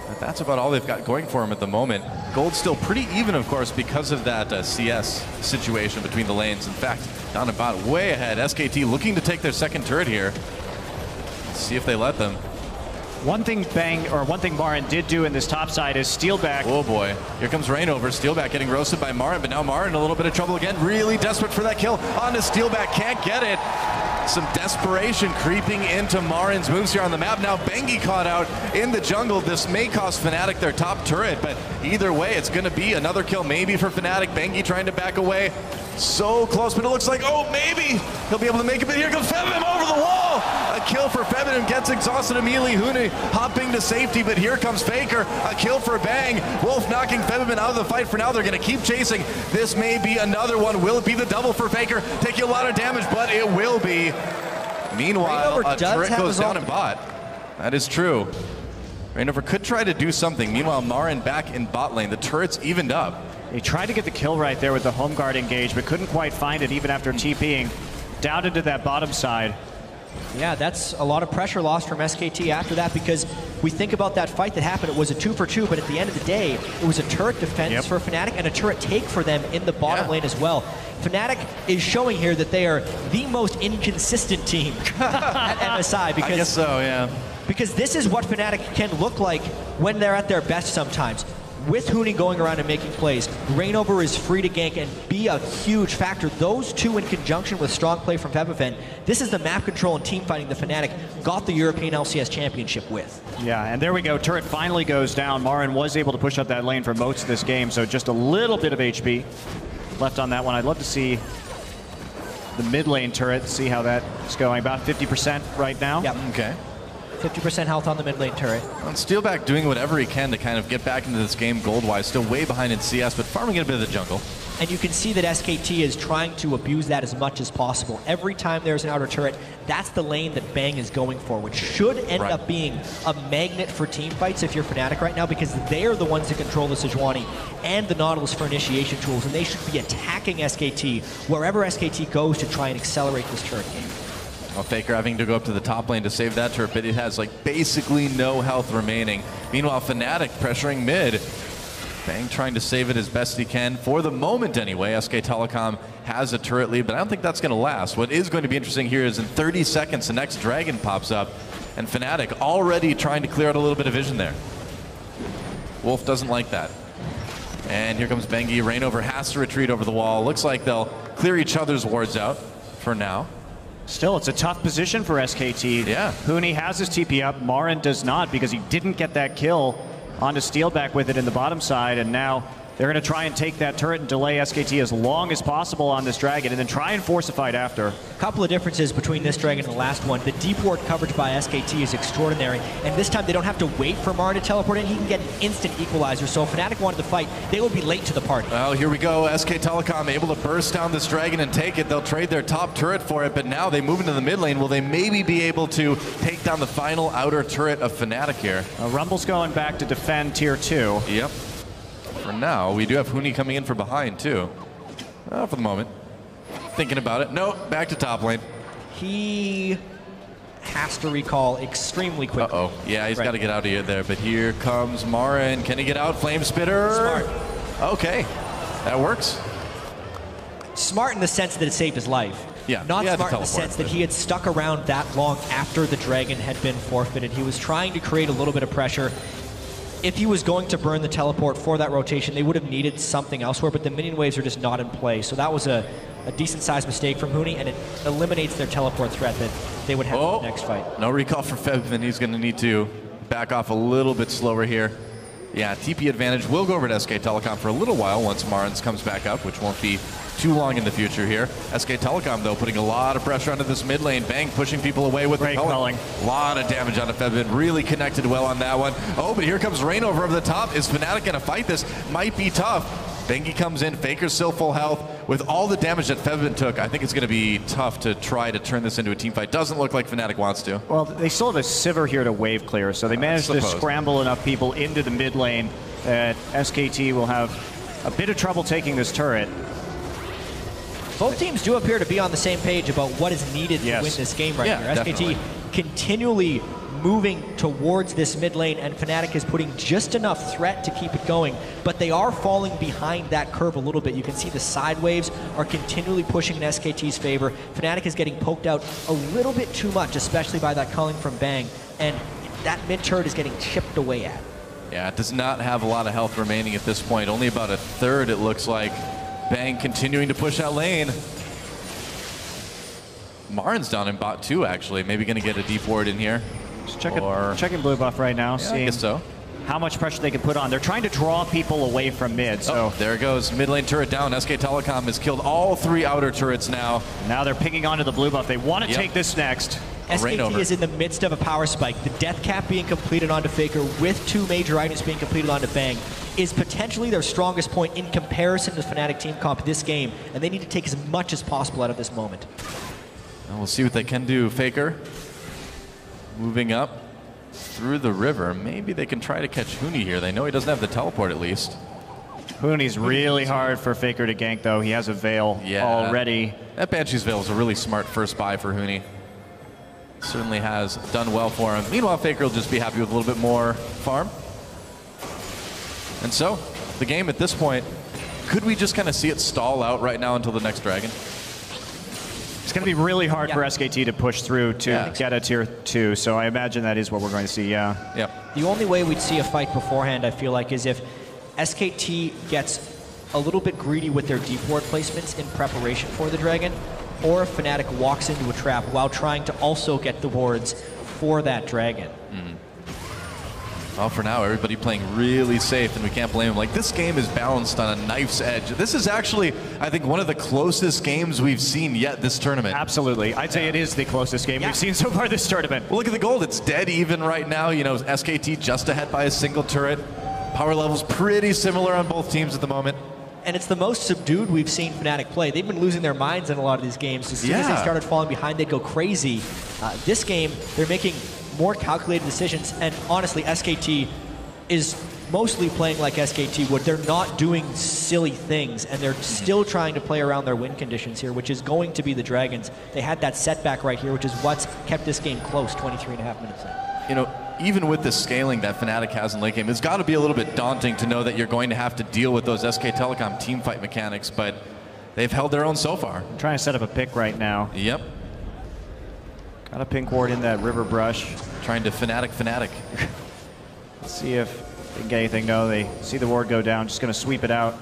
But that's about all they've got going for them at the moment. Gold's still pretty even, of course, because of that CS situation between the lanes. In fact, down in bot, way ahead. SKT looking to take their second turret here. Let's see if they let them. One thing Marin did do in this top side is steal back. Oh boy, here comes Reignover. Steelback getting roasted by Marin, but now Marin in a little bit of trouble again. Really desperate for that kill. On to Steelback, can't get it. Some desperation creeping into Marin's moves here on the map. Now Bengi caught out in the jungle. This may cost Fnatic their top turret, but either way, it's going to be another kill maybe for Fnatic. Bengi trying to back away. So close, but it looks like, oh, maybe he'll be able to make it. But here comes Febim over the wall. A kill for Febim, gets exhausted immediately. Huni hopping to safety, but here comes Faker. A kill for Bang. Wolf knocking Febim out of the fight for now. They're going to keep chasing. This may be another one. Will it be the double for Faker? Taking a lot of damage, but it will be. Meanwhile, a turret goes down in bot. That is true. Reignover could try to do something. Meanwhile, Marin back in bot lane. The turret's evened up. He tried to get the kill right there with the home guard engage, but couldn't quite find it even after TPing down into that bottom side. Yeah, that's a lot of pressure lost from SKT after that, because we think about that fight that happened. It was a 2-for-2, but at the end of the day, it was a turret defense for Fnatic and a turret take for them in the bottom lane as well. Fnatic is showing here that they are the most inconsistent team at MSI. Because, I guess so, yeah. Because this is what Fnatic can look like when they're at their best sometimes. With Huni going around and making plays, Reignover is free to gank and be a huge factor. Those two in conjunction with strong play from Febiven, this is the map control and team fighting the Fnatic got the European LCS Championship with. Yeah, and there we go. Turret finally goes down. Marin was able to push up that lane for most of this game, so just a little bit of HP left on that one. I'd love to see the mid lane turret, see how that's going. About 50% right now. Yep. Okay. 50% health on the mid lane turret. And Steelback doing whatever he can to kind of get back into this game gold-wise. Still way behind in CS, but farming in a bit of the jungle. And you can see that SKT is trying to abuse that as much as possible. Every time there's an outer turret, that's the lane that Bang is going for, which should end up being a magnet for team fights if you're Fnatic right now, because they are the ones that control the Sejuani and the Nautilus for initiation tools, and they should be attacking SKT wherever SKT goes to try and accelerate this turret game. Well, Faker having to go up to the top lane to save that turret, but it has like basically no health remaining. Meanwhile, Fnatic pressuring mid. Bang trying to save it as best he can. For the moment anyway, SK Telecom has a turret lead, but I don't think that's going to last. What is going to be interesting here is in 30 seconds, the next dragon pops up, and Fnatic already trying to clear out a little bit of vision there. Wolf doesn't like that. And here comes Bengi. Reignover has to retreat over the wall. Looks like they'll clear each other's wards out for now. Still, it's a tough position for SKT. Yeah. Huni has his TP up. Marin does not, because he didn't get that kill onto Steelback with it in the bottom side, and now they're going to try and take that turret and delay SKT as long as possible on this dragon, and then try and force a fight after. A couple of differences between this dragon and the last one. The deep ward coverage by SKT is extraordinary, and this time they don't have to wait for Marin to teleport in. He can get an instant equalizer, so if Fnatic wanted to fight, they would be late to the party. Well, here we go. SK Telecom able to burst down this dragon and take it. They'll trade their top turret for it, but now they move into the mid lane. Will they maybe be able to take down the final outer turret of Fnatic here? Rumble's going back to defend tier 2. Yep. For now, we do have Huni coming in from behind, too. For the moment. Thinking about it. No, back to top lane. He has to recall extremely quickly. Uh-oh. Yeah, he's got to get out of here there. But here comes Marin. Can he get out? Flame Spitter. Smart. Okay. That works. Smart in the sense that it saved his life. Yeah. Not smart in the sense that he had stuck around that long after the dragon had been forfeited. He was trying to create a little bit of pressure. If he was going to burn the teleport for that rotation, they would have needed something elsewhere, but the minion waves are just not in play. So that was a decent-sized mistake from Huni, and it eliminates their teleport threat that they would have in the next fight. No recall for Feb, and he's going to need to back off a little bit slower here. Yeah, TP advantage will go over to SK Telecom for a little while once Marins comes back up, which won't be too long in the future here. SK Telecom, though, putting a lot of pressure onto this mid lane. Bang pushing people away with the culling. A lot of damage onto Febvin. Really connected well on that one. Oh, but here comes Rain over the top. Is Fnatic going to fight this? Might be tough. Bengi comes in. Faker's still full health. With all the damage that Febvin took, I think it's going to be tough to try to turn this into a team fight. Doesn't look like Fnatic wants to. Well, they still have a Sivir here to wave clear, so they managed to scramble enough people into the mid lane that SKT will have a bit of trouble taking this turret. Both teams do appear to be on the same page about what is needed to win this game right here. SKT continually moving towards this mid lane, and Fnatic is putting just enough threat to keep it going, but they are falling behind that curve a little bit. You can see the side waves are continually pushing in SKT's favor. Fnatic is getting poked out a little bit too much, especially by that culling from Bang, and that mid turret is getting chipped away at. Yeah, it does not have a lot of health remaining at this point. Only about a third, it looks like. Bang continuing to push that lane. Marin's down in bot 2, actually. Maybe going to get a deep ward in here. Just checking blue buff right now, seeing I guess so. How much pressure they can put on. They're trying to draw people away from mid. So there it goes. Mid lane turret down. SK Telecom has killed all 3 outer turrets now. Now they're pinging onto the blue buff. They want to take this next. SKT is in the midst of a power spike. The death cap being completed onto Faker with 2 major items being completed onto Bang is potentially their strongest point in comparison to Fnatic team comp this game, and they need to take as much as possible out of this moment. And we'll see what they can do. Faker moving up through the river. Maybe they can try to catch Huni here. They know he doesn't have the teleport at least. Huni's really hard for Faker to gank, though. He has a Veil already. That Banshee's Veil is a really smart first buy for Huni. Certainly has done well for him. Meanwhile, Faker will just be happy with a little bit more farm. And so, the game at this point, could we just kind of see it stall out right now until the next dragon? It's going to be really hard for SKT to push through to get a tier 2, so I imagine that is what we're going to see, The only way we'd see a fight beforehand, I feel like, is if SKT gets a little bit greedy with their deep ward placements in preparation for the dragon, or if Fnatic walks into a trap while trying to also get the wards for that dragon. Well, for now, everybody playing really safe, and we can't blame them. Like, this game is balanced on a knife's edge. This is actually, I think, one of the closest games we've seen yet this tournament. Absolutely. I'd say it is the closest game we've seen so far this tournament. Well, look at the gold. It's dead even right now. You know, SKT just ahead by a single turret. Power level's pretty similar on both teams at the moment. And it's the most subdued we've seen Fnatic play. They've been losing their minds in a lot of these games. As soon as they started falling behind, they'd go crazy. This game, they're making more calculated decisions, and honestly, SKT is mostly playing like SKT would. They're not doing silly things, and they're still trying to play around their win conditions here, which is going to be the Dragons. They had that setback right here, which is what's kept this game close 23 and a half minutes in. You know, even with the scaling that Fnatic has in late game, it's got to be a little bit daunting to know that you're going to have to deal with those SK Telecom team fight mechanics, but they've held their own so far. I'm trying to set up a pick right now. Yep. Got a pink ward in that river brush. Trying to Fnatic. Let's see if they can get anything. No, they see the ward go down. Just going to sweep it out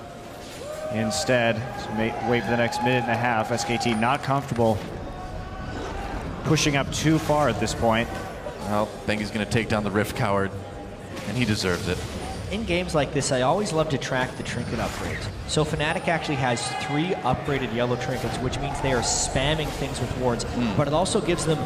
instead. So wait for the next minute and a half. SKT not comfortable pushing up too far at this point. Well, Bengi's going to take down the Rift Coward, and he deserves it. In games like this, I always love to track the trinket upgrades. So Fnatic actually has 3 upgraded yellow trinkets, which means they are spamming things with wards, but it also gives them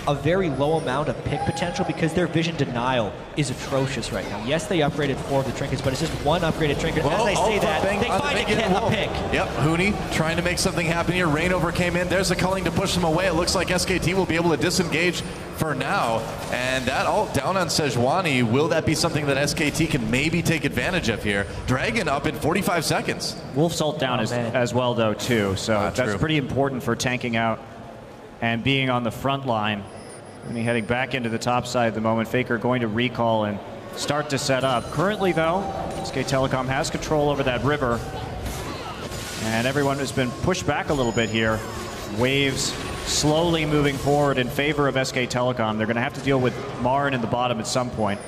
a very low amount of pick potential because their vision denial is atrocious right now. Yes, they upgraded 4 of the trinkets, but it's just 1 upgraded trinket. As I say that, they find a pick. Yep, Huni trying to make something happen here. Rainover came in. There's a culling to push them away. It looks like SKT will be able to disengage for now. And that ult down on Sejuani. Will that be something that SKT can maybe take advantage of here? Dragon up in 45 seconds. Wolf's ult down as well, though, too. So that's pretty important for tanking out and being on the front line. And heading back into the top side at the moment. Faker going to recall and start to set up. Currently, though, SK Telecom has control over that river. And everyone has been pushed back a little bit here. Waves slowly moving forward in favor of SK Telecom. They're going to have to deal with Marin in the bottom at some point.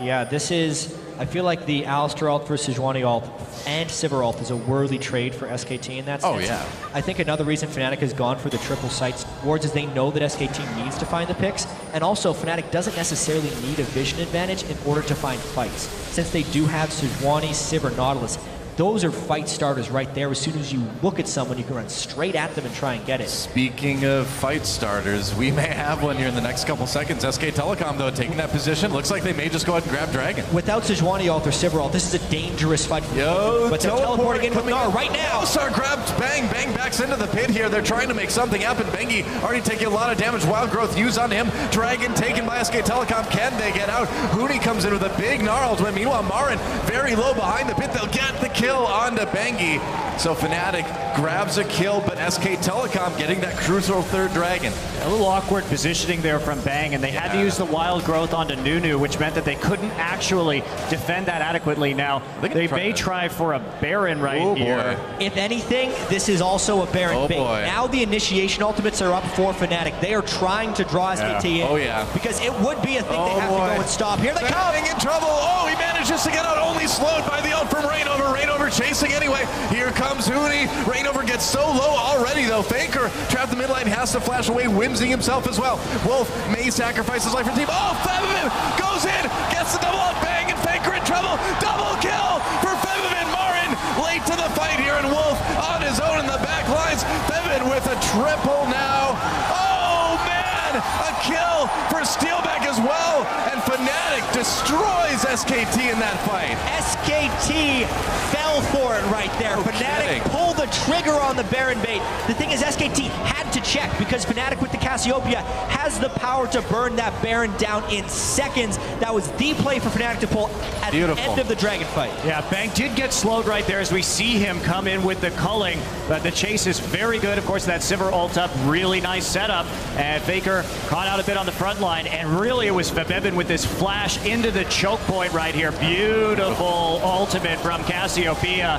Yeah, this is... I feel like the Alistar ult versus Sejuani ult and Sivir ult is a worthy trade for SKT in that sense. Oh, yeah. I think another reason Fnatic has gone for the triple sites towards is they know that SKT needs to find the picks, and also Fnatic doesn't necessarily need a vision advantage in order to find fights. Since they do have Sejuani, Sivir, Nautilus, those are fight starters right there. As soon as you look at someone, you can run straight at them and try and get it. Speaking of fight starters, we may have one here in the next couple seconds. SK Telecom, though, taking that position. Looks like they may just go ahead and grab Dragon. Without Sejuani ult or Sivir ult, this is a dangerous fight. But they're teleporting in from Gnar right now. Star grabs Bang. Bang backs into the pit here. They're trying to make something happen. Bengi already taking a lot of damage. Wild Growth used on him. Dragon taken by SK Telecom. Can they get out? Huni comes in with a big Gnar ult. Meanwhile, Marin very low behind the pit. They'll get the kill onto Bengi. So Fnatic grabs a kill, but SK Telecom getting that crucial third Dragon. A little awkward positioning there from Bang, and they had to use the Wild Growth onto Nunu, which meant that they couldn't actually defend that adequately. Now, they may try for a Baron right here. If anything, this is also a Baron bait. Now the initiation ultimates are up for Fnatic. They are trying to draw SKT in. Because it would be a thing they have to go and stop. Here they come! In trouble! Oh, he manages to get out, only slowed by the ult from Reignover. Reignover chasing anyway. Here comes Huni. Reignover gets so low already, though. Faker trapped the mid lane, has to flash away, Whimsy himself as well. Wolf may sacrifice his life for the team. Oh, Febiven goes in, gets the double up, Bang, and Faker in trouble. Double kill for Febiven. Marin late to the fight here, and Wolf on his own in the back lines. Febiven with a triple now. Oh, man, a kill for Steelback as well, and Fnatic destroys SKT in that fight. SKT fell for it right there. Fnatic pulled the trigger on the Baron bait. The thing is, SKT had to check because Fnatic with the Cassiopeia has the power to burn that Baron down in seconds. That was the play for Fnatic to pull at the end of the Dragon fight. Yeah, Bang did get slowed right there as we see him come in with the culling, but the chase is very good. Of course, that Sivir ult up, really nice setup, and Faker caught out a bit on the front line, and really it was Febiven with this flash into the choke point right here. Beautiful ultimate from Cassiopeia,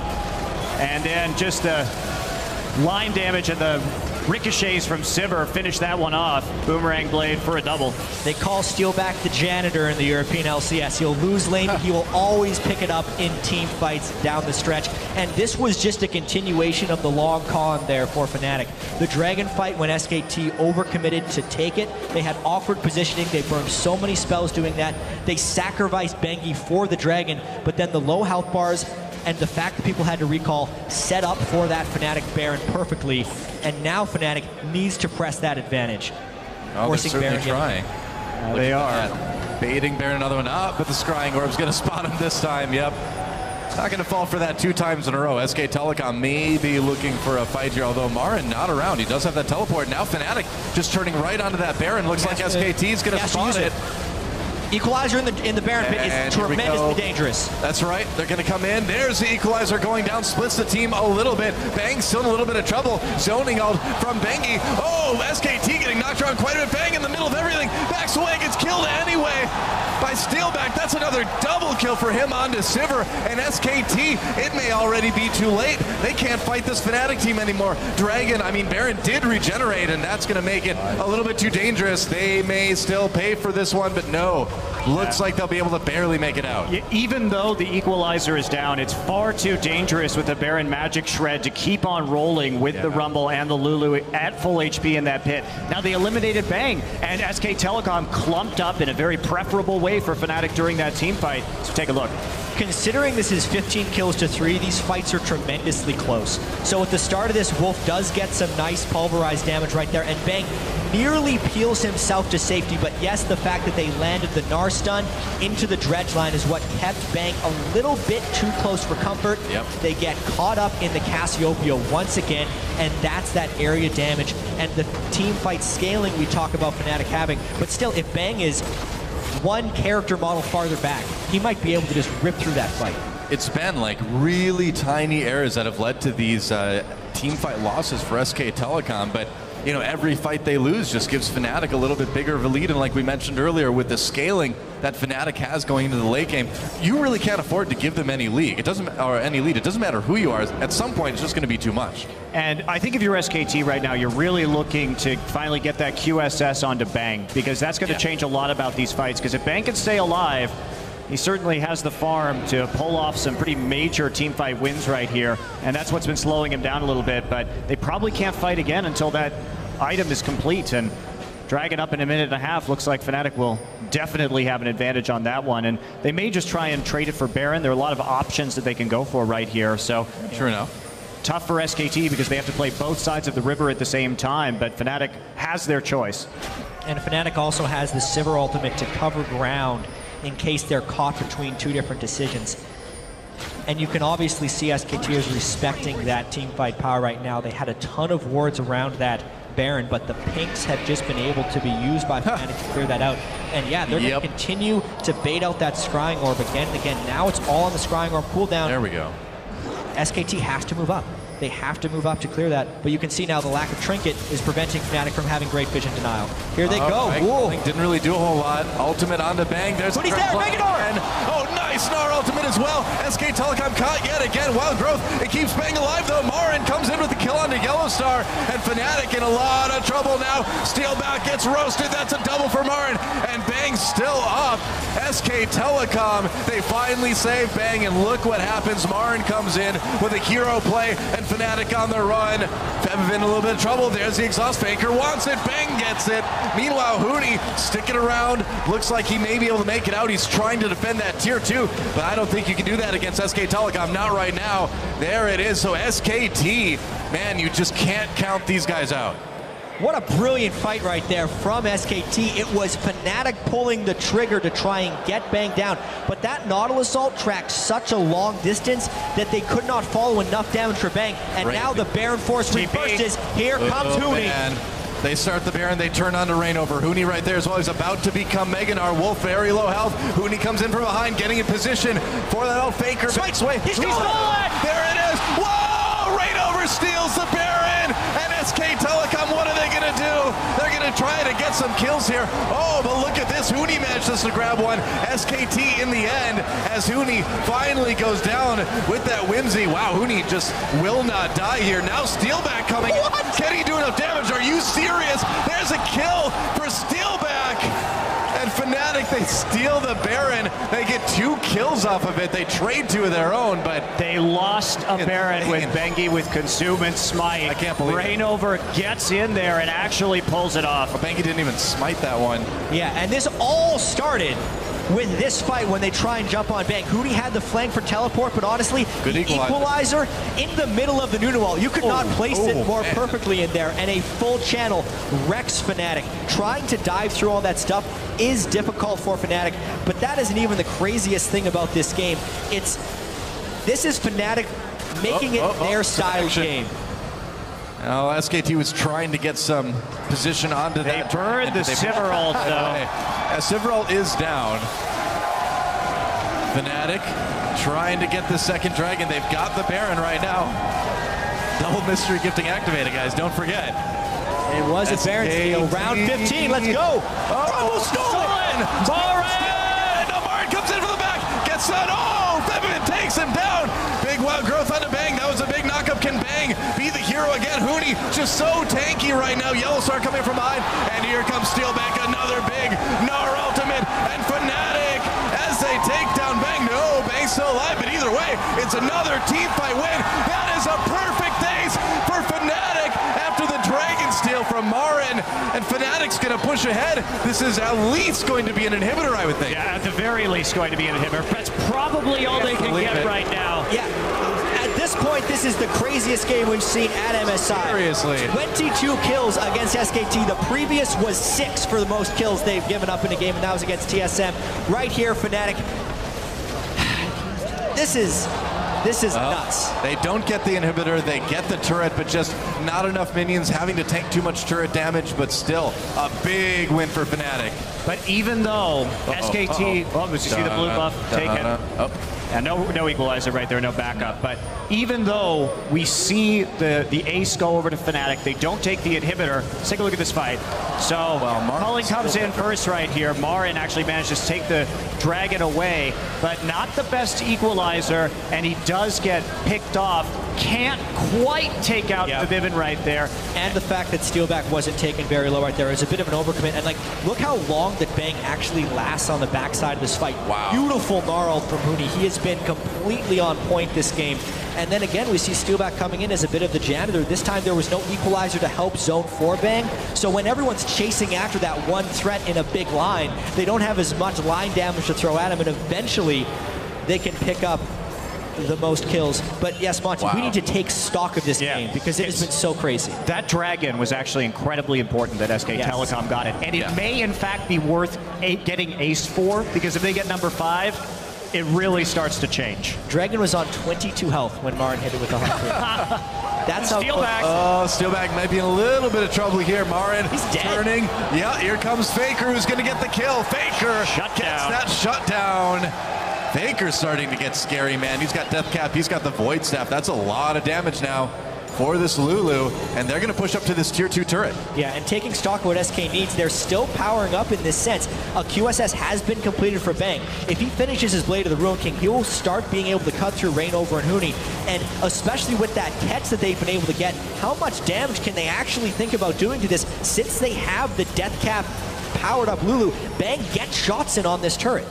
and then just the line damage and the ricochets from Sivir finish that one off. Boomerang Blade for a double. They call Steelback the janitor in the European LCS. He'll lose lane, but he will always pick it up in team fights down the stretch. And this was just a continuation of the long con there for Fnatic. The Dragon fight, when SKT overcommitted to take it, they had awkward positioning. They burned so many spells doing that. They sacrificed Bengi for the Dragon, but then the low health bars and the fact that people had to recall set up for that Fnatic Baron perfectly, and now Fnatic needs to press that advantage. Oh, they're certainly trying. They are. Baiting Baron another one up, but the Scrying Orb's going to spot him this time, yep. Not going to fall for that 2 times in a row. SK Telecom may be looking for a fight here, although Marin not around. He does have that teleport. Now Fnatic just turning right onto that Baron. Looks like SKT's going to spot it. Equalizer in the Baron pit is tremendously dangerous. That's right. They're going to come in. There's the Equalizer going down. Splits the team a little bit. Bang still in a little bit of trouble. Zoning out from Bengi. Oh, SKT getting knocked around quite a bit. Bang in the middle of everything. Backs away. Gets killed anyway by Steelback. That's another double kill for him onto Sivir. And SKT, it may already be too late. They can't fight this Fnatic team anymore. Dragon, I mean, Baron did regenerate, and that's going to make it a little bit too dangerous. They may still pay for this one, but no. Looks like they'll be able to barely make it out. Even though the Equalizer is down, it's far too dangerous with the Baron Magic Shred to keep on rolling with the Rumble and the Lulu at full HP in that pit. Now they eliminated Bang, and SK Telecom clumped up in a very preferable way for Fnatic during that team fight. So take a look. Considering this is 15 kills to 3, these fights are tremendously close. So at the start of this, Wolf does get some nice pulverized damage right there, and Bang nearly peels himself to safety, but yes, the fact that they landed the Gnar stun into the dredge line is what kept Bang a little bit too close for comfort. They get caught up in the Cassiopeia once again, and that's that area damage and the team fight scaling we talk about Fnatic having. But still, if Bang is one character model farther back, he might be able to just rip through that fight. It's been like really tiny errors that have led to these team fight losses for SK Telecom, but you know, every fight they lose just gives Fnatic a little bit bigger of a lead, and like we mentioned earlier, with the scaling that Fnatic has going into the late game, you really can't afford to give them any lead. It doesn't matter who you are. At some point, it's just going to be too much. And I think if you're SKT right now, you're really looking to finally get that QSS onto Bang, because that's going to change a lot about these fights. Because if Bang can stay alive, he certainly has the farm to pull off some pretty major team fight wins right here, and that's what's been slowing him down a little bit. But they probably can't fight again until that item is complete, and Dragon up in a minute and a half. Looks like Fnatic will definitely have an advantage on that one, and they may just try and trade it for Baron. There are a lot of options that they can go for right here, so True enough. tough for SKT because they have to play both sides of the river at the same time, but Fnatic has their choice. And Fnatic also has the Sivir ultimate to cover ground in case they're caught between two different decisions. And you can obviously see SKT is respecting that team fight power right now. They had a ton of wards around that Baron, but the pinks have just been able to be used by Fnatic to clear that out. And yeah, they're going to continue to bait out that scrying orb again and again. Now it's all on the scrying orb cooldown. There we go. SKT has to move up. They have to move up to clear that. But you can see now the lack of trinket is preventing Fnatic from having great vision denial. Here they go. Whoa. Didn't really do a whole lot. Ultimate onto Bang. There's But he's there. Make it on. Oh, nice. Gnar ultimate as well. SK Telecom caught yet again. Wild Growth. It keeps Bang alive though. Marin comes in with the kill onto Yellowstar. And Fnatic in a lot of trouble now. Steelback gets roasted. That's a double for Marin. And Bang still up. SK Telecom. They finally save Bang. And look what happens. Marin comes in with a hero play. And Fnatic on the run. Fev in a little bit of trouble. There's the exhaust. Faker wants it. Bang gets it. Meanwhile, Huni sticking around. Looks like he may be able to make it out. He's trying to defend that tier 2, but I don't think you can do that against SK Telecom. Not right now. There it is. So SKT, man, you just can't count these guys out. What a brilliant fight right there from SKT. It was Fnatic pulling the trigger to try and get Bang down. But that Nautilus ult tracked such a long distance that they could not follow enough damage for Bang. And now the Baron Force reverses. Here comes Huni. Man. They start the Baron, they turn on to Reignover. Huni right there as well. He's about to become Meganar. Wolf very low health. Huni comes in from behind, getting in position for that old Faker. Makes way. He's stolen! There it is. Whoa! Reignover steals the Baron. And SK Telecom, what are they going to do? They're going to try to get some kills here. Oh, but look at this. Huni manages to grab one. SKT in the end as Huni finally goes down with that whimsy. Wow, Huni just will not die here. Now Steelback coming. What? Can he do enough damage? Are you serious? There's a kill for Steelback. And Fnatic, they steal the Baron. They get 2 kills off of it. They trade 2 of their own, but they lost a Baron with Bengi with Consume and Smite. I can't believe Reignover gets in there and actually pulls it off. Bengi didn't even smite that one. Yeah, and this all started with this fight when they try and jump on Bang. Huni had the flank for teleport, but honestly, good the equalizer in the middle of the Nunu wall. You could not place it more perfectly in there, and a full channel wrecks Fnatic. Trying to dive through all that stuff is difficult for Fnatic, but that isn't even the craziest thing about this game. This is Fnatic making it their style game. Now, SKT was trying to get some position onto that. They burned the Sivir ult, though. Sivir ult is down. Fnatic trying to get the second dragon. They've got the Baron right now. Double mystery gifting activated, guys. Don't forget. It was a Baron steal. Round 15. Let's go. Oh, stolen! Marin! No, Marin comes in from the back. Gets that. Oh, Febian takes him down. Big Wild Growth on the Bang. That was a big knockup. Can Bang be the hero again? Huni just so tanky right now. Yellowstar coming from behind. And here comes Steelback. Another big Gnar ultimate. And Fnatic as they take down Bang. No, Bang's still alive. But either way, it's another team fight win. That is a perfect days for Fnatic after the Dragon steal from Marin. And Fnatic's going to push ahead. This is at least going to be an inhibitor, I would think. Yeah, at the very least going to be an inhibitor. That's probably all they can get right now. Yeah. At this point, this is the craziest game we've seen at MSI. Seriously. 22 kills against SKT. The previous was 6 for the most kills they've given up in a game, and that was against TSM. Right here, Fnatic. This is nuts. They don't get the inhibitor, they get the turret, but just not enough minions, having to tank too much turret damage, but still a big win for Fnatic. But even though SKT, did you see the blue buff taken? And no equalizer right there, no backup. But even though we see the ace go over to Fnatic, they don't take the inhibitor. Let's take a look at this fight. So Culling comes in first right here. Marin actually manages to take the dragon away, but not the best equalizer, and he does get picked off. Can't quite take out the Vivin right there. And the fact that Steelback wasn't taken very low right there is a bit of an overcommit. And look how long that Bang actually lasts on the backside of this fight. Wow. Beautiful Gnar ult from Huni. He has been completely on point this game. And then again, we see Steelback coming in as a bit of the janitor. This time there was no equalizer to help zone 4 Bang. So when everyone's chasing after that one threat in a big line, they don't have as much line damage to throw at him, and eventually they can pick up the most kills. But yes, Monty, we need to take stock of this game because it has been so crazy. That Dragon was actually incredibly important that SK Telecom got it. And it may, in fact, be worth getting ace for, because if they get number 5, it really starts to change. Dragon was on 22 health when Marin hit it with the Harpoon. That's how Steelback. Oh, Steelback might be in a little bit of trouble here. Marin turning. Yeah, here comes Faker, who's going to get the kill. Faker gets that shutdown. Faker's starting to get scary, man. He's got Death Cap. He's got the Void Staff. That's a lot of damage now for this Lulu, and they're going to push up to this tier 2 turret. Yeah, and taking stock of what SK needs, they're still powering up in this sense. A QSS has been completed for Bang. If he finishes his Blade of the Ruin King, he will start being able to cut through Rainover and Huni, and especially with that catch that they've been able to get, how much damage can they actually think about doing to this since they have the Death Cap powered up Lulu? Bang gets shots in on this turret.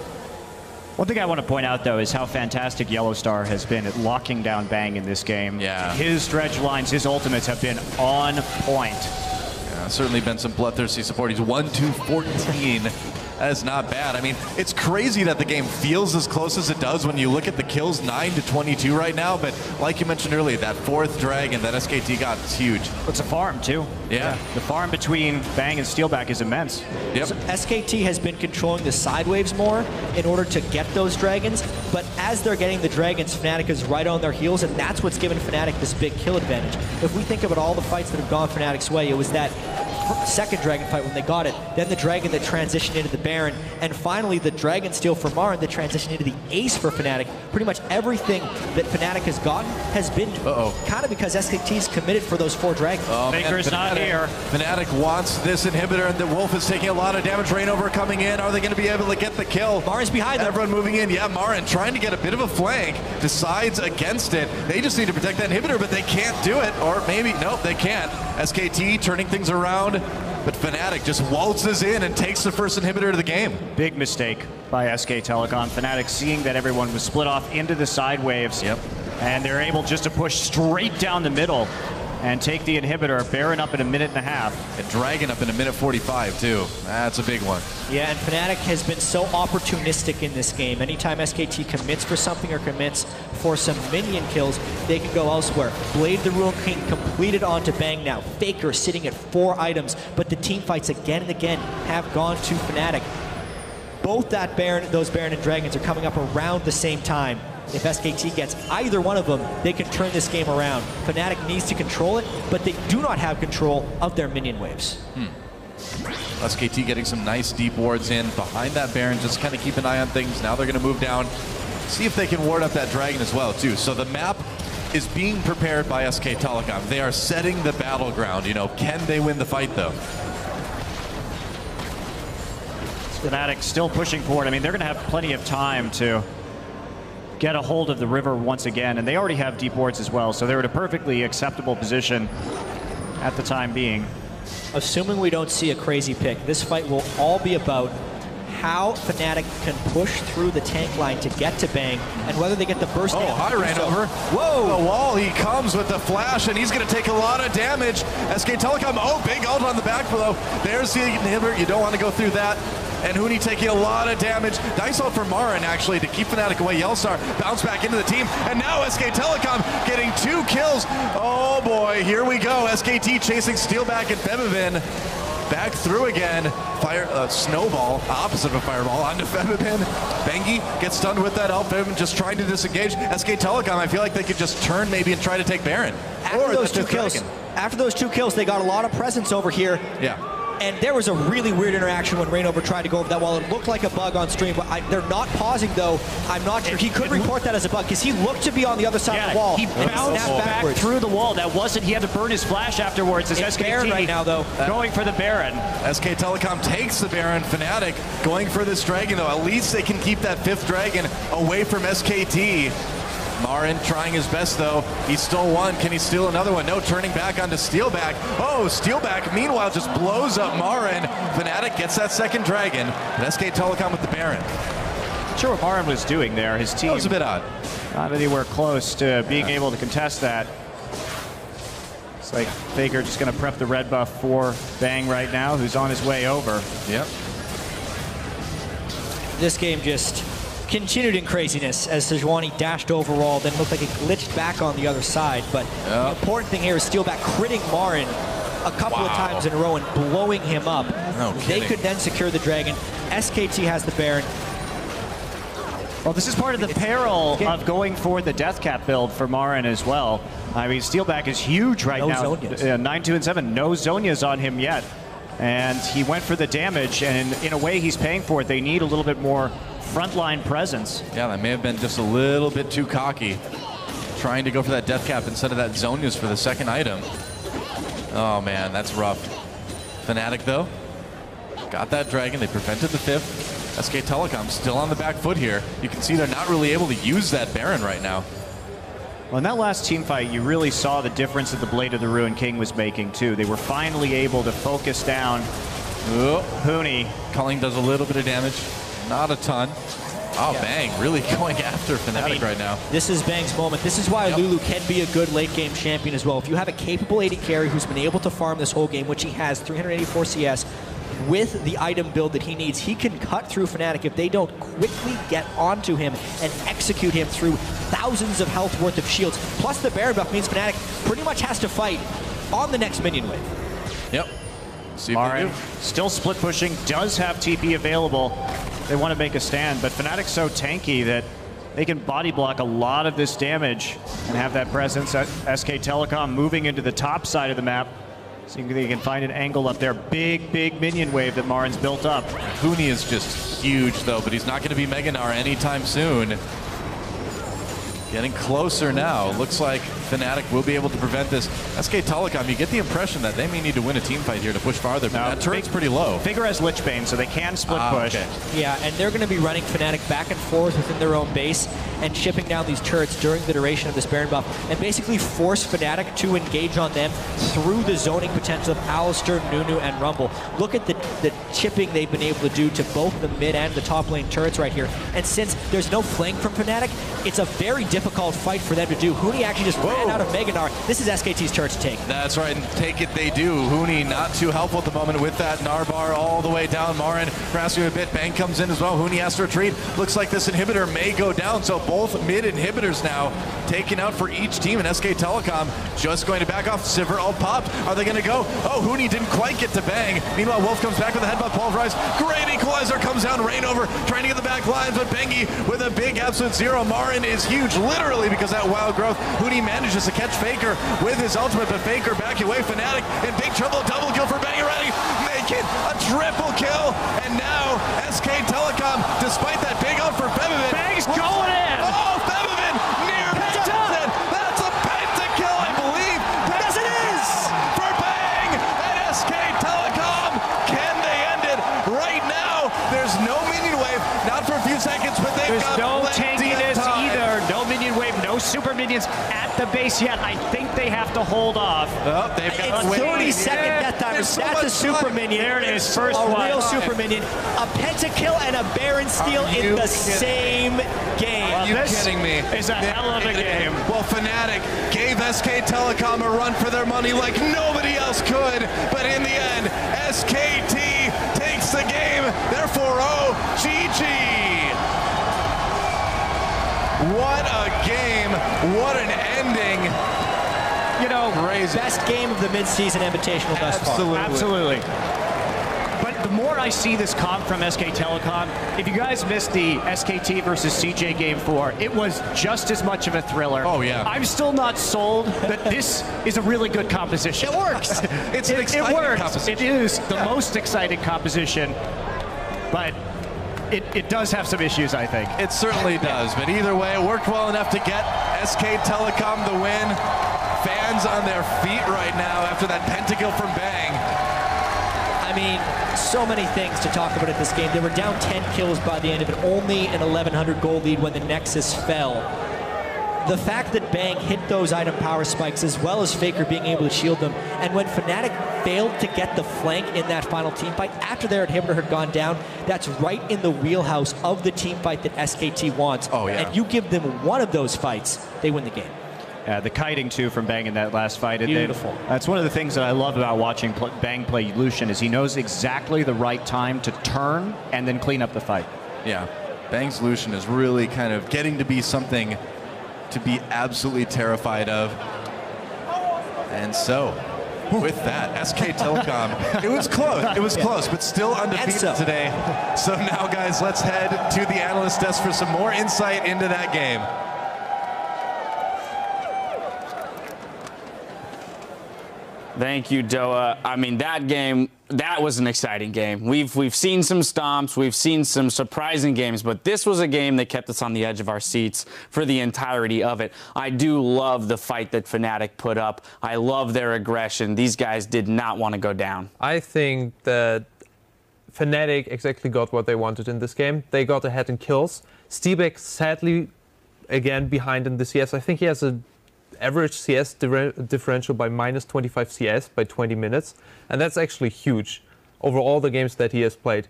One thing I want to point out, though, is how fantastic Yellowstar has been at locking down Bang in this game. Yeah. His dredge lines, his ultimates have been on point. Yeah, certainly been some bloodthirsty support. He's 1-2-14. That is not bad. I mean, it's crazy that the game feels as close as it does when you look at the kills, 9-22 right now. But like you mentioned earlier, that 4th Dragon that SKT got is huge. It's a farm, too. Yeah. The farm between Bang and Steelback is immense. Yep. So SKT has been controlling the side waves more in order to get those dragons, but as they're getting the dragons, Fnatic is right on their heels, and that's what's given Fnatic this big kill advantage. If we think about all the fights that have gone Fnatic's way, it was that second dragon fight when they got it, then the dragon that transitioned into the Baron, and finally the dragon steal for Marin that transitioned into the ace for Fnatic. Pretty much everything that Fnatic has gotten has been kind of because SKT's committed for those 4 dragons. Faker's not here. Fnatic wants this inhibitor, and the Wolf is taking a lot of damage. Rainover coming in. Are they going to be able to get the kill? Marin's behind them. Everyone moving in. Yeah, Marin trying to get a bit of a flank, decides against it. They just need to protect that inhibitor, but they can't do it. Or maybe, nope, they can't. SKT turning things around, but Fnatic just waltzes in and takes the first inhibitor of the game. Big mistake by SK Telecom. Fnatic seeing that everyone was split off into the side waves. Yep. And they're able just to push straight down the middle and take the inhibitor. Baron up in 1.5 minutes. And Dragon up in 1:45 too. That's a big one. Yeah, and Fnatic has been so opportunistic in this game. Anytime SKT commits for something or commits for some minion kills, they can go elsewhere. Blade the Ruin King completed onto Bang now. Faker sitting at 4 items, but the team fights again and again have gone to Fnatic. Both that Baron, those Baron and Dragons are coming up around the same time. If SKT gets either one of them, they can turn this game around. Fnatic needs to control it, but they do not have control of their minion waves. SKT getting some nice deep wards in behind that Baron, just kind of keep an eye on things. Now they're going to move down, see if they can ward up that Dragon as well, too. So the map is being prepared by SK Telecom. They are setting the battleground. You know, can they win the fight, though? Fnatic still pushing forward. I mean, they're going to have plenty of time to get a hold of the river once again, and they already have deep wards as well, so they're in a perfectly acceptable position at the time being. Assuming we don't see a crazy pick, this fight will all be about how Fnatic can push through the tank line to get to Bang, and whether they get the burst. Oh, hi, Rainover. Whoa! The wall, he comes with the flash, and he's going to take a lot of damage. SK Telecom, oh, big ult on the back below. There's the inhibitor. You don't want to go through that. And Huni taking a lot of damage. Nice ult for Marin, actually, to keep Fnatic away. Yellowstar bounce back into the team. And now SK Telecom getting 2 kills. Oh, boy, here we go. SKT chasing Steelback and Femivin. Back through again. Snowball, opposite of a fireball, onto Femivin. Bengi gets stunned with that ult. Femivin just trying to disengage. SK Telecom, I feel like they could just turn maybe and try to take Baron. After those 2 kills, they got a lot of presence over here. Yeah. And there was a really weird interaction when Rainover tried to go over that wall. It looked like a bug on stream, but they're not pausing, though. I'm not sure. He could report that as a bug, because he looked to be on the other side of the wall. He bounced back through the wall. That wasn't, he had to burn his flash afterwards. It's SKT Baron right now, though. Going for the Baron. SK Telecom takes the Baron. Fnatic going for this Dragon, though. At least they can keep that 5th Dragon away from SKT. Marin trying his best, though. He stole one. Can he steal another one? No, turning back onto Steelback. Oh, Steelback, meanwhile, just blows up Marin. Fnatic gets that 2nd Dragon. And SK Telecom with the Baron. Not sure what Marin was doing there. His team. That was a bit odd. Not anywhere close to being able to contest that. It's like Faker just going to prep the red buff for Bang right now, who's on his way over. Yep. This game just continued in craziness as Sejuani dashed overall, then looked like it glitched back on the other side. But the important thing here is Steelback critting Marin a couple of times in a row and blowing him up. No they could then secure the Dragon. SKT has the Baron. Well, this is part of the peril of going for the Death Cap build for Marin as well. I mean, Steelback is huge right now. 9-2 and 7. No Zhonya's on him yet. And he went for the damage, and in a way he's paying for it. They need a little bit more frontline presence. Yeah, that may have been just a little bit too cocky, trying to go for that Death Cap instead of that Zhonya's for the second item. Oh man, that's rough. Fnatic though, got that Dragon. They prevented the 5th. SK Telecom still on the back foot here. You can see they're not really able to use that Baron right now. Well, in that last team fight, you really saw the difference that the Blade of the Ruined King was making, too. They were finally able to focus down Huni. Culling does a little bit of damage, not a ton. Oh, Bang really going after Fnatic right now. This is Bang's moment. This is why Lulu can be a good late game champion as well. If you have a capable AD carry who's been able to farm this whole game, which he has, 384 CS, with the item build that he needs, he can cut through Fnatic if they don't quickly get onto him and execute him through thousands of health worth of shields. Plus the Baron buff means Fnatic pretty much has to fight on the next minion wave. Yep. See Marin still split pushing, does have TP available. They want to make a stand, but Fnatic's so tanky that they can body block a lot of this damage and have that presence. SK Telecom moving into the top side of the map. See if they can find an angle up there. Big, big minion wave that Marin's built up. Huni is just huge, though, but he's not going to be Mega Gnar anytime soon. Getting closer now. Looks like Fnatic will be able to prevent this. SK Telecom, you get the impression that they may need to win a team fight here to push farther, but that turret's pretty low. Figure has Lichbane, so they can split push. Okay. Yeah, and they're going to be running Fnatic back and forth within their own base and chipping down these turrets during the duration of this Baron buff and basically force Fnatic to engage on them through the zoning potential of Alistar, Nunu, and Rumble. Look at the chipping they've been able to do to both the mid and the top lane turrets right here. And since there's no flank from Fnatic, it's a very difficult fight for them to do. Huni actually just ran out of Mega Gnar. This is SKT's turret to take. That's right, and take it they do. Huni not too helpful at the moment with that Gnar bar all the way down. Marin grasping a bit. Bang comes in as well. Huni has to retreat. Looks like this inhibitor may go down, so both mid inhibitors now taken out for each team, and SK Telecom just going to back off. Sivir all popped. Are they going to go? Oh, Huni didn't quite get to Bang. Meanwhile, Wolf comes back with a headbutt. Pulverize. Great equalizer comes down. Rain over, trying to get the back lines, but Bengi with a big absolute zero. Marin is huge, literally, because that wild growth. Huni manages to catch Faker with his ultimate, but Faker backing away. Fnatic in big trouble. Double kill for Bengi ready. Make it a triple kill, and now SK Telecom, despite that big ult for Bevivin. Bang's going in! Oh, Bevivin near Johnson. That's a pentakill, I believe. Yes, it is! For Bang and SK Telecom. Can they end it right now? There's no minion wave, not for a few seconds, but they've There's got no plenty tankiness of time. either. No minion wave, no super minions at the base yet. I think they have to hold off. Oh, they've got It's 30-second death timers. so That's a much super time. minion. There it is, first a one. real super minion. A pentakill and a Baron steal Are in you the kidding? same game. Are you This kidding me? is a hell of a game. Well, Fnatic gave SK Telecom a run for their money like nobody else could, but in the end, SKT takes the game. They're 4-0. GG. What a game. What an ending. You know, Crazy. Best game of the mid-season Invitational thus far. absolutely. But the more I see this comp from SK Telecom, if you guys missed the SKT versus CJ Game 4, it was just as much of a thriller. Oh, yeah. I'm still not sold that this is a really good composition. It works. It's an exciting It works. composition. It is the most exciting composition, but it does have some issues, I think. It certainly does, but either way, it worked well enough to get SK Telecom the win. Fans on their feet right now after that pentakill from Bang. I mean, so many things to talk about at this game. They were down 10 kills by the end of it, only an 1,100 gold lead when the Nexus fell. the fact that Bang hit those item power spikes as well as Faker being able to shield them, and when Fnatic failed to get the flank in that final team fight after their inhibitor had gone down, that's right in the wheelhouse of the team fight that SKT wants. Oh, yeah. And you give them one of those fights, they win the game. The kiting, too, from Bang in that last fight. Beautiful. That's one of the things that I love about watching Bang play Lucian is he knows exactly the right time to turn and then clean up the fight. Yeah, Bang's Lucian is really kind of getting to be something to be absolutely terrified of. And so, with that, SK Telecom, it was close, but still undefeated today. So now, guys, let's head to the analyst desk for some more insight into that game. Thank you, Doa. I mean, that game, that was an exciting game. We've seen some stomps, we've seen some surprising games, but this was a game that kept us on the edge of our seats for the entirety of it. I do love the fight that Fnatic put up. I love their aggression. These guys did not want to go down. I think that Fnatic exactly got what they wanted in this game. They got ahead in kills. Steelback, sadly, again, behind in the CS. I think he has a average CS differential by minus 25 CS by 20 minutes. And that's actually huge over all the games that he has played.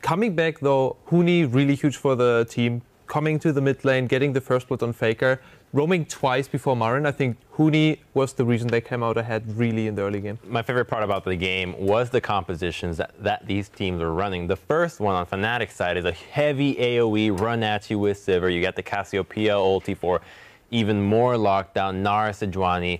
Coming back, though, Huni, really huge for the team. Coming to the mid lane, getting the first blood on Faker, roaming twice before Marin. I think Huni was the reason they came out ahead really in the early game. My favorite part about the game was the compositions that these teams were running. The first one on Fnatic's side is a heavy AoE run at you with Sivir. You get the Cassiopeia ulti for even more lockdown, Nara, Sejuani,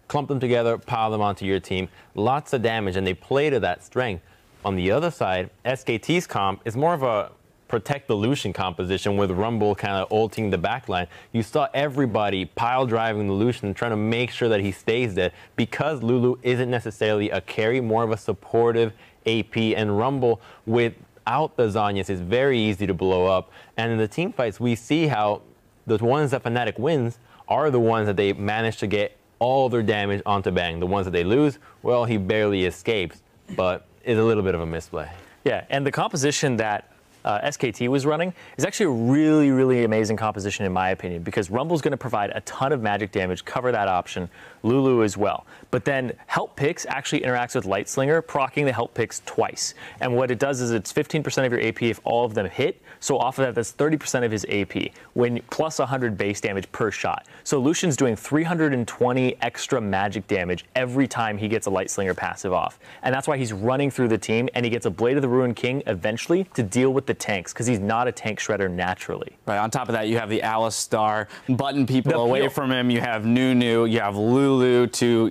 clump them together, pile them onto your team. Lots of damage, and they play to that strength. On the other side, SKT's comp is more of a protect the Lucian composition with Rumble kind of ulting the backline. You saw everybody pile driving the Lucian, trying to make sure that he stays there because Lulu isn't necessarily a carry, more of a supportive AP, and Rumble without the Zhonya's is very easy to blow up. And in the team fights, we see how the ones that Fnatic wins are the ones that they manage to get all their damage onto Bang. The ones that they lose, well, he barely escapes, but it's a little bit of a misplay. Yeah, and the composition that SKT was running is actually a really, really amazing composition in my opinion, because Rumble's going to provide a ton of magic damage, cover that option, Lulu as well. But then Help Picks actually interacts with Light Slinger, proccing the Help Picks twice. And what it does is it's 15% of your AP if all of them hit. So off of that, that's 30% of his AP, when plus 100 base damage per shot. So Lucian's doing 320 extra magic damage every time he gets a Light Slinger passive off. And that's why he's running through the team, and he gets a Blade of the Ruined King eventually to deal with the tanks, because he's not a tank shredder naturally. Right. On top of that, you have the Alistar button people away from him. You have Nunu. You have Lulu to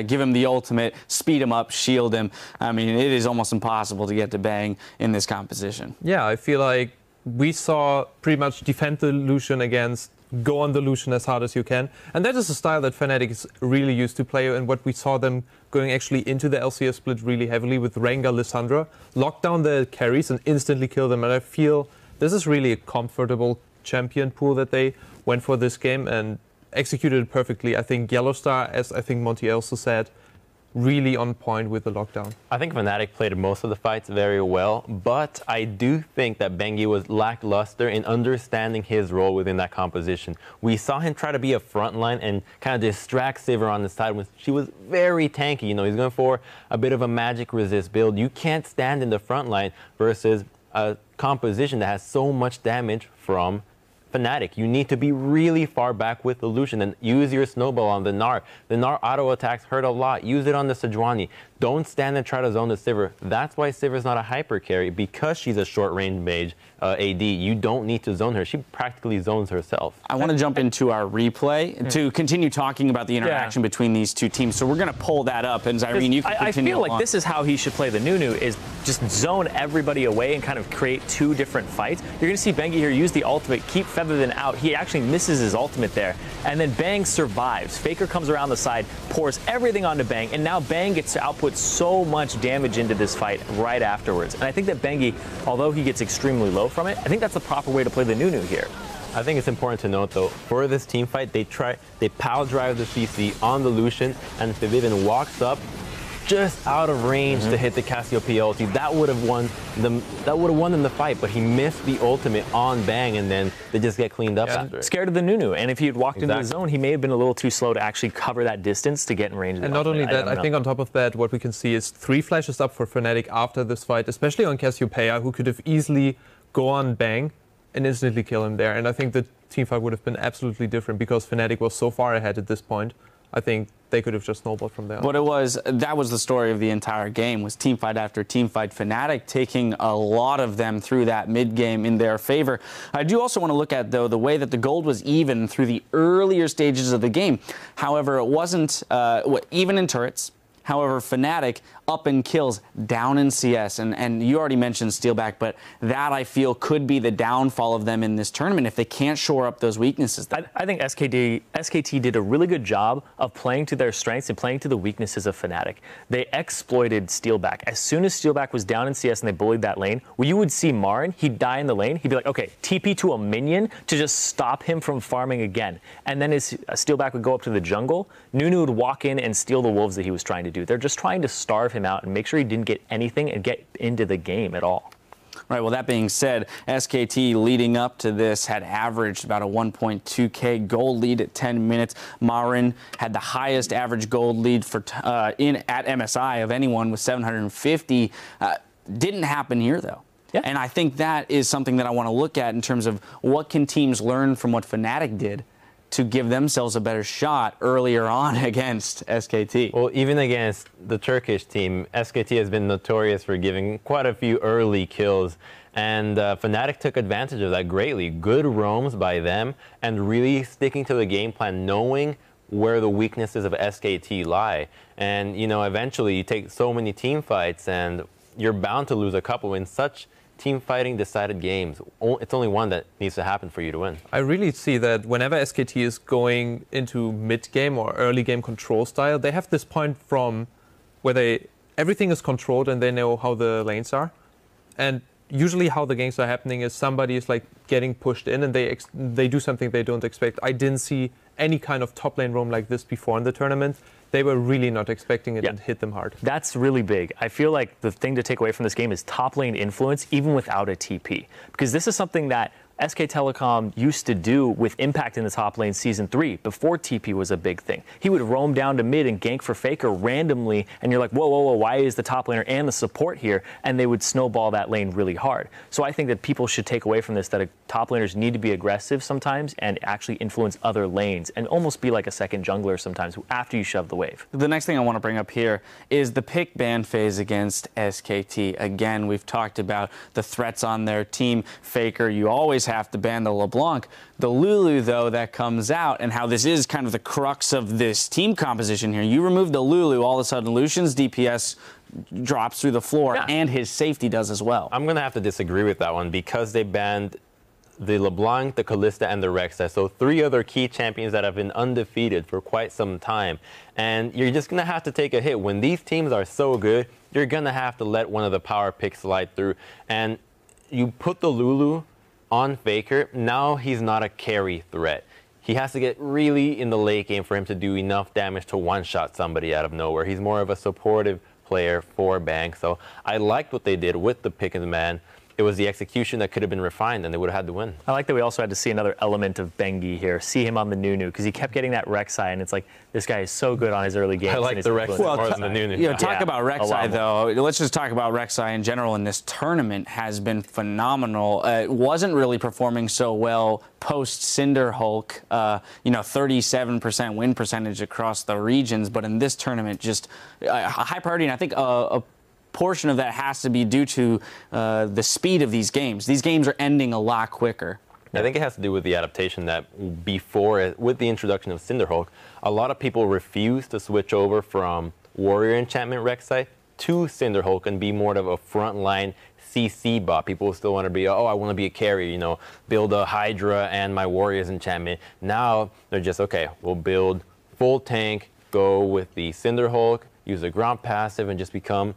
give him the ultimate, speed him up, shield him. I mean, it is almost impossible to get to Bang in this composition. Yeah, I feel like we saw pretty much defend the Lucian against go on the Lucian as hard as you can. And that is a style that Fnatic is really used to play, and what we saw them going actually into the LCS split really heavily with Rengar, Lissandra, lock down the carries and instantly kill them. And I feel this is really a comfortable champion pool that they went for this game and executed it perfectly. I think Yellowstar, as I think Monty also said, really on point with the lockdown. I think Fnatic played most of the fights very well, but I do think that Bengi was lackluster in understanding his role within that composition. We saw him try to be a frontline and kind of distract Sivir on the side when she was very tanky. You know, he's going for a bit of a magic resist build. You can't stand in the front line versus a composition that has so much damage from Fnatic. You need to be really far back with the Lucian and use your snowball on the Gnar. The Gnar auto attacks hurt a lot. Use it on the Sejuani. Don't stand and try to zone the Sivir. That's why Sivir's not a hyper carry, because she's a short range mage AD. You don't need to zone her. She practically zones herself. I want to jump into our replay to continue talking about the interaction between these two teams. So we're going to pull that up, and Irene, you can continue. I feel like this is how he should play the Nunu, is just zone everybody away and kind of create two different fights. You're going to see Bengi here use the ultimate, keep Featherthan out. He actually misses his ultimate there, and then Bang survives. Faker comes around the side, pours everything onto Bang, and now Bang gets to output so much damage into this fight right afterwards. And I think that Bengi, although he gets extremely low from it, I think that's the proper way to play the Nunu here. I think it's important to note, though, for this team fight, they pile drive the CC on the Lucian, and if the Vivian walks up, just out of range to hit the Cassiopeia ulti. That would have won them. That would have won them the fight. But he missed the ultimate on Bang, and then they just get cleaned up after. Scared of the Nunu, and if he had walked into the zone, he may have been a little too slow to actually cover that distance to get in range. And not only that, I think on top of that, what we can see is 3 flashes up for Fnatic after this fight, especially on Cassiopeia, who could have easily go on Bang and instantly kill him there. And I think the teamfight would have been absolutely different because Fnatic was so far ahead at this point. I think they could have just snowballed from there. But that was the story of the entire game, was teamfight after teamfight. Fnatic taking a lot of them through that mid game in their favor. I do also want to look at, though, the way that the gold was even through the earlier stages of the game. However, it wasn't even in turrets. However, Fnatic up in kills, down in CS, and you already mentioned Steelback, but that I feel could be the downfall of them in this tournament if they can't shore up those weaknesses. I think SKT did a really good job of playing to their strengths and playing to the weaknesses of Fnatic. They exploited Steelback. As soon as Steelback was down in CS and they bullied that lane, well, you would see Marin, he'd die in the lane, he'd be like, okay, TP to a minion to just stop him from farming again. And then his Steelback would go up to the jungle, Nunu would walk in and steal the wolves that he was trying to do. They're just trying to starve him out and make sure he didn't get anything and get into the game at all. Right, well, that being said, SKT leading up to this had averaged about a 1.2K gold lead at 10 minutes. Marin had the highest average gold lead for at MSI of anyone with 750. Didn't happen here, though. Yeah. And I think that is something that I want to look at in terms of what can teams learn from what Fnatic did to give themselves a better shot earlier on against SKT. Well, even against the Turkish team, SKT has been notorious for giving quite a few early kills, and Fnatic took advantage of that greatly. Good roams by them, and really sticking to the game plan, knowing where the weaknesses of SKT lie. And, you know, eventually you take so many team fights, and you're bound to lose a couple in such team fighting decided games. It's only one that needs to happen for you to win. I really see that whenever SKT is going into mid-game or early game control style, they have this point from where everything is controlled and they know how the lanes are. And usually how the games are happening is somebody is like getting pushed in and they do something they don't expect. I didn't see any kind of top lane roam like this before in the tournament. They were really not expecting it and hit them hard. That's really big. I feel like the thing to take away from this game is top lane influence, even without a TP. Because this is something that SK Telecom used to do with Impact in the top lane Season 3, before TP was a big thing. He would roam down to mid and gank for Faker randomly, and you're like, whoa, whoa, whoa, why is the top laner and the support here? And they would snowball that lane really hard. So I think that people should take away from this that top laners need to be aggressive sometimes and actually influence other lanes and almost be like a second jungler sometimes after you shove the wave. The next thing I want to bring up here is the pick ban phase against SKT. Again, we've talked about the threats on their team. Faker, you always have to ban the LeBlanc. The Lulu, though, that comes out, and how this is kind of the crux of this team composition here. You remove the Lulu, all of a sudden Lucian's DPS drops through the floor, and his safety does as well. I'm going to have to disagree with that one because they banned the LeBlanc, the Kalista, and the Rek'Sai. So 3 other key champions that have been undefeated for quite some time. And you're just going to have to take a hit. When these teams are so good, you're going to have to let one of the power picks slide through. And you put the Lulu on Faker, now he's not a carry threat. He has to get really in the late game for him to do enough damage to one-shot somebody out of nowhere. He's more of a supportive player for Bang. So I liked what they did with the pick and man. It was the execution that could have been refined, and they would have had to win. I like that we also had to see another element of Bengi here, see him on the Nunu, because he kept getting that Rek'Sai, and it's like, this guy is so good on his early games. I like the Rek'Sai more than the Nunu. You know, talk about Rek'Sai, though. Let's just talk about Rek'Sai in general in this tournament has been phenomenal. It wasn't really performing so well post Cinderhulk, 37% win percentage across the regions, but in this tournament, just a high priority, and I think a portion of that has to be due to the speed of these games. These games are ending a lot quicker. I think it has to do with the adaptation that before, with the introduction of Cinderhulk, a lot of people refused to switch over from Warrior Enchantment Rek'Sai to Cinderhulk and be more of a frontline CC bot. People still want to be, oh, I want to be a carry, build a Hydra and my Warrior's Enchantment. Now they're just, okay, we'll build full tank, go with the Cinderhulk, use the ground passive, and just become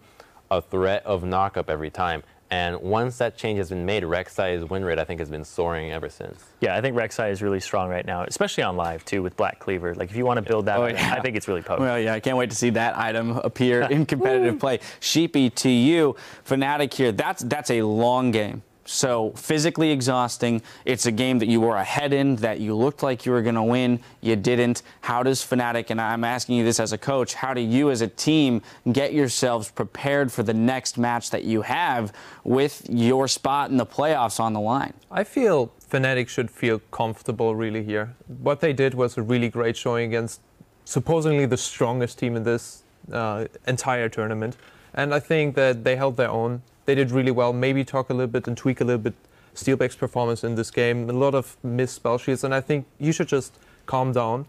a threat of knockup every time. And once that change has been made, Rek'Sai's win rate, I think, has been soaring ever since. Yeah, I think Rek'Sai is really strong right now, especially on live, too, with Black Cleaver. Like, if you want to build that, I think it's really potent. Well, yeah, I can't wait to see that item appear in competitive play. Sheepy, to you, Fnatic here, that's a long game. So physically exhausting. It's a game that you were ahead in, that you looked like you were going to win. You didn't. How does Fnatic, and I'm asking you this as a coach, how do you as a team get yourselves prepared for the next match that you have with your spot in the playoffs on the line? I feel Fnatic should feel comfortable really here. What they did was a really great showing against supposedly the strongest team in this entire tournament. And I think that they held their own. They did really well. Maybe talk a little bit and tweak a little bit Steelback's performance in this game. A lot of missed spell shields, and I think you should just calm down,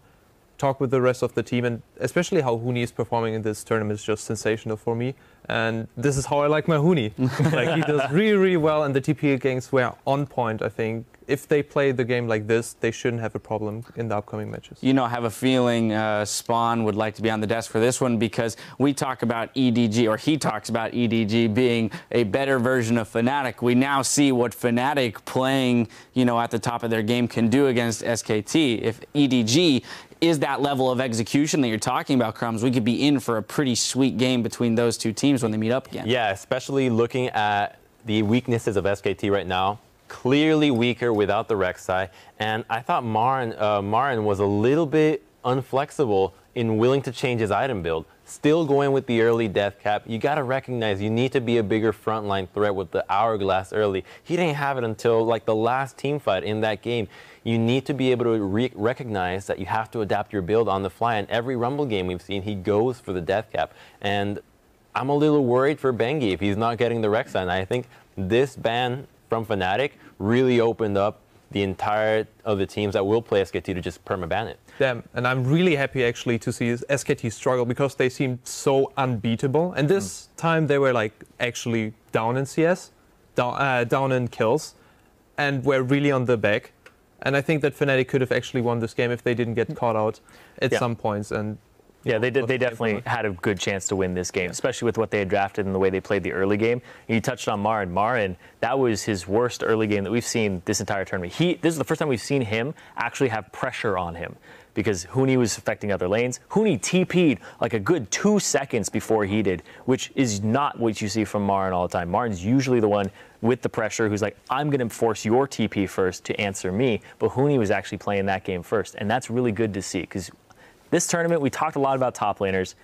talk with the rest of the team, and especially how Huni is performing in this tournament is just sensational for me. And this is how I like my Huni. Like, he does really, really well, and the TP games were on point, I think. If they play the game like this, they shouldn't have a problem in the upcoming matches. You know, I have a feeling Spawn would like to be on the desk for this one, because we talk about EDG, or he talks about EDG being a better version of Fnatic. We now see what Fnatic playing, you know, at the top of their game can do against SKT. If EDG is that level of execution that you're talking about, Crumbs, we could be in for a pretty sweet game between those two teams when they meet up again. Yeah, especially looking at the weaknesses of SKT right now. Clearly weaker without the Rek'Sai, and I thought Marin was a little bit unflexible in willing to change his item build. Still going with the early death cap. You got to recognize you need to be a bigger frontline threat with the Hourglass early. He didn't have it until like the last team fight in that game. You need to be able to recognize that you have to adapt your build on the fly. And every Rumble game we've seen, he goes for the death cap. And I'm a little worried for Bengi if he's not getting the Rek'Sai. And I think this ban from Fnatic really opened up the entire of the teams that will play SKT to just permaban it. Damn, and I'm really happy actually to see SKT struggle, because they seemed so unbeatable. And this time they were like actually down in CS, down in kills, and were really on the back. And I think that Fnatic could have actually won this game if they didn't get caught out at some points. And yeah, they definitely had a good chance to win this game, especially with what they had drafted and the way they played the early game. And you touched on Marin. Marin, that was his worst early game that we've seen this entire tournament. This is the first time we've seen him actually have pressure on him, because Huni was affecting other lanes. Huni TP'd like a good 2 seconds before he did, which is not what you see from Marin all the time. Marin's usually the one with the pressure who's like, I'm going to force your TP first to answer me. But Huni was actually playing that game first, and that's really good to see, because this tournament, we talked a lot about top laners,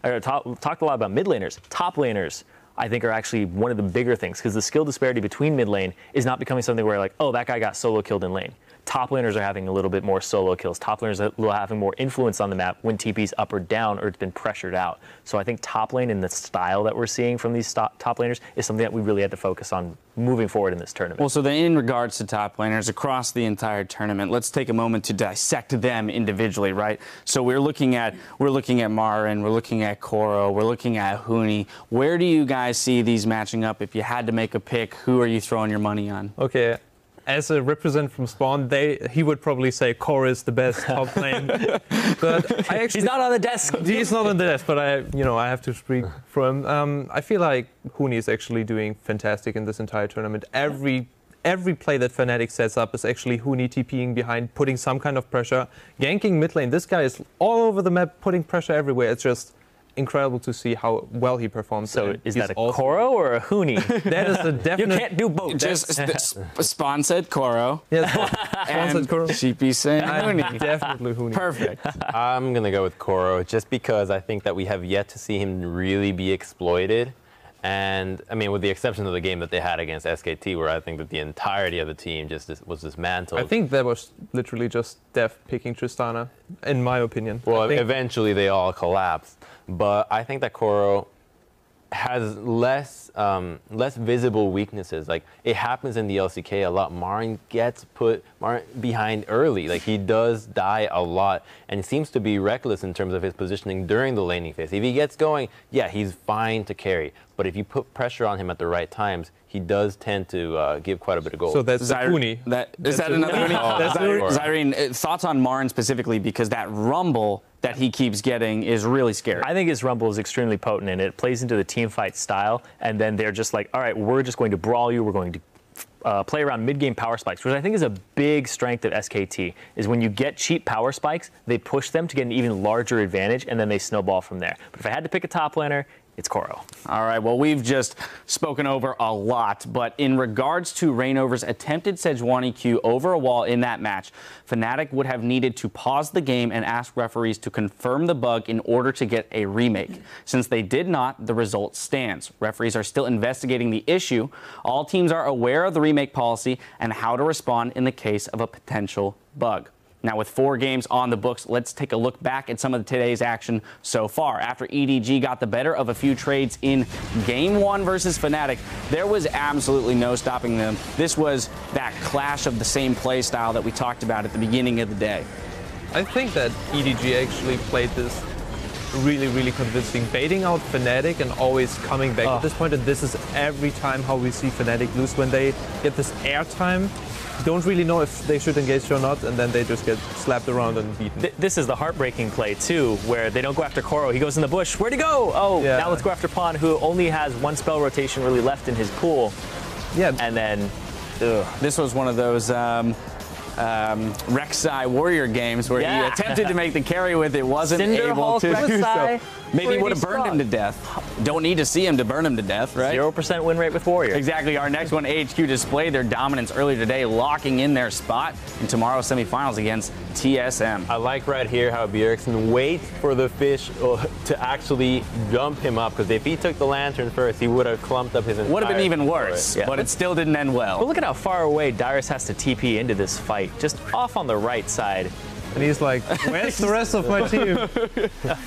talked a lot about mid laners. Top laners, I think, are actually one of the bigger things, because the skill disparity between mid lane is not becoming something where, like, oh, that guy got solo killed in lane. Top laners are having a little bit more solo kills. Top laners are having more influence on the map when TP's up or down, or it's been pressured out. So I think top lane and the style that we're seeing from these top laners is something that we really had to focus on moving forward in this tournament. Well, so then in regards to top laners across the entire tournament, let's take a moment to dissect them individually, right? So we're looking at Marin, we're looking at Koro, we're looking at Huni. Where do you guys see these matching up? If you had to make a pick, who are you throwing your money on? Okay. As a representative from Spawn, he would probably say Core is the best top lane. But I actually, he's not on the desk. He's not on the desk, but I have to speak for him. I feel like Huni is actually doing fantastic in this entire tournament. Every play that Fnatic sets up is actually Huni TPing behind, putting some kind of pressure, ganking mid lane. This guy is all over the map, putting pressure everywhere. It's just incredible to see how well he performs. So is that a Koro or a Huni? That is a definite. You can't do both. Just Spawn said Koro. Yes, Spawn said Koro. Sheepy said Huni. Definitely Huni. Perfect. I'm going to go with Koro, just because I think that we have yet to see him really be exploited. And, I mean, with the exception of the game that they had against SKT, where I think that the entirety of the team just was dismantled. I think that was literally just Def picking Tristana, in my opinion. Well, eventually they all collapsed. But I think that Koro has less visible weaknesses. Like, it happens in the LCK a lot. Marin gets put behind early. Like, he does die a lot, and he seems to be reckless in terms of his positioning during the laning phase. If he gets going, yeah, he's fine to carry. but if you put pressure on him at the right times, he does tend to give quite a bit of goals. So that's Uni. Is that another Uni? Zyrene, thoughts on Marn specifically, because that rumble that he keeps getting is really scary. I think his rumble is extremely potent, and it plays into the team fight style, and then they're just like, all right, we're just going to brawl you, we're going to play around mid-game power spikes, which I think is a big strength of SKT, is when you get cheap power spikes, they push them to get an even larger advantage, and then they snowball from there. But if I had to pick a top laner, it's Koro. All right, well, we've just spoken over a lot, but in regards to Reignover's attempted Sejuani Q over a wall in that match, Fnatic would have needed to pause the game and ask referees to confirm the bug in order to get a remake. Since they did not, the result stands. Referees are still investigating the issue. All teams are aware of the remake policy and how to respond in the case of a potential bug. Now, with 4 games on the books, let's take a look back at some of today's action so far. After EDG got the better of a few trades in Game 1 versus Fnatic, there was absolutely no stopping them. This was that clash of the same play style that we talked about at the beginning of the day. I think that EDG actually played this really, really convincing, baiting out Fnatic and always coming back at this point. And this is every time how we see Fnatic lose, when they get this airtime. Don't really know if they should engage or not, and then they just get slapped around and beaten. This is the heartbreaking play, too, where they don't go after Koro. He goes in the bush. Where'd he go? Oh, yeah. Now let's go after Pawn, who only has 1 spell rotation really left in his pool. Yeah. And then, this was one of those Rek'Sai Warrior games where he attempted to make the carry with it, wasn't able to do so. Maybe would have burned him to death. Don't need to see him to burn him to death, right? 0% win rate with Warrior. Exactly. Our next one, AHQ, displayed their dominance earlier today, locking in their spot in tomorrow's semifinals against TSM. I like right here how Bjergsen waits for the fish to actually jump him up, because if he took the lantern first, he would have clumped up his entire... Would have been even worse, but it still didn't end well. But look at how far away Dyrus has to TP into this fight, just off on the right side. And he's like, where's the rest of my team?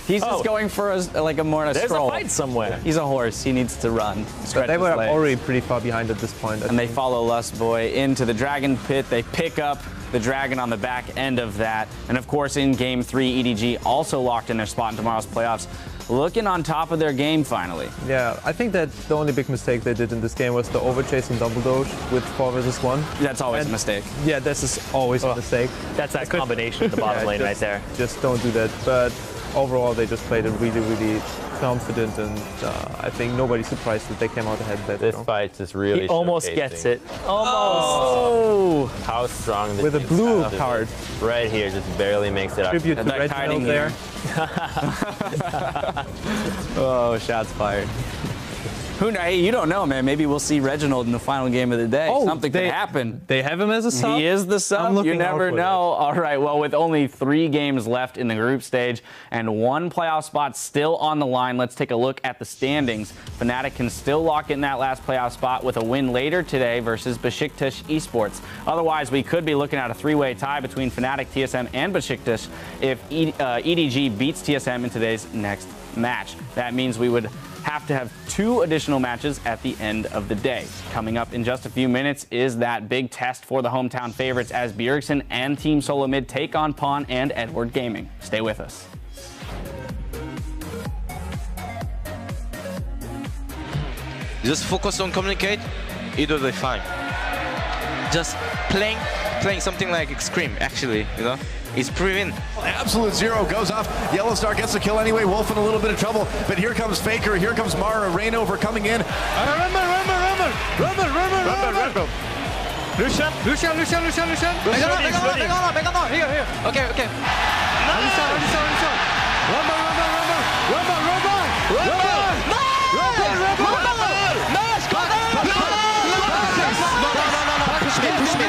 He's just going for a stroll. There's a fight somewhere. He's a horse. He needs to run. They were already pretty far behind at this point. And they follow Lust Boy into the Dragon Pit. They pick up the Dragon on the back end of that. And of course, in Game 3, EDG also locked in their spot in tomorrow's playoffs, looking on top of their game finally. Yeah, I think that the only big mistake they did in this game was the overchase and double doge with 4 versus 1. That's always a mistake. Yeah, this is always a mistake. That's that combination at the bottom lane right there. Just don't do that. But overall, they just played it really, really confident, and I think nobody's surprised that they came out ahead. This fight is really He almost gets it. Almost. How strong the with a blue card. Right here, just barely makes it up. Tribute to Reginald there. Oh, shots fired. Who knows? Hey, you don't know, man. Maybe we'll see Reginald in the final game of the day. Something could happen. They have him as a sub? He is the sub. You never know. All right, well, with only 3 games left in the group stage and 1 playoff spot still on the line, let's take a look at the standings. Fnatic can still lock in that last playoff spot with a win later today versus Besiktas Esports. Otherwise, we could be looking at a 3-way tie between Fnatic, TSM, and Besiktas if EDG beats TSM in today's next match. That means we would have to have 2 additional matches at the end of the day. Coming up in just a few minutes is that big test for the hometown favorites as Bjergsen and Team Solo Mid take on Pawn and Edward Gaming. Stay with us. Just focus on communicate, it'll be fine. Just playing something like Scream, actually, you know? He's proven. Absolute zero goes off. Yellowstar gets the kill anyway. Wolf in a little bit of trouble. But here comes Faker. Here comes Mara. Reignover coming in. Rumble. Lucian. Here. Okay.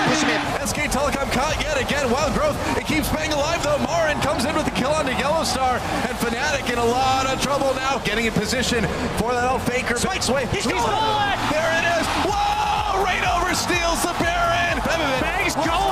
Push me. SK Telecom caught yet again. Wild Growth. It keeps banging alive though. Marin comes in with the kill onto Yellowstar. And Fnatic in a lot of trouble now. Getting in position for that old Faker. Spikes away. He's going. There it is. Whoa! Reignover steals the Baron. Bang's going.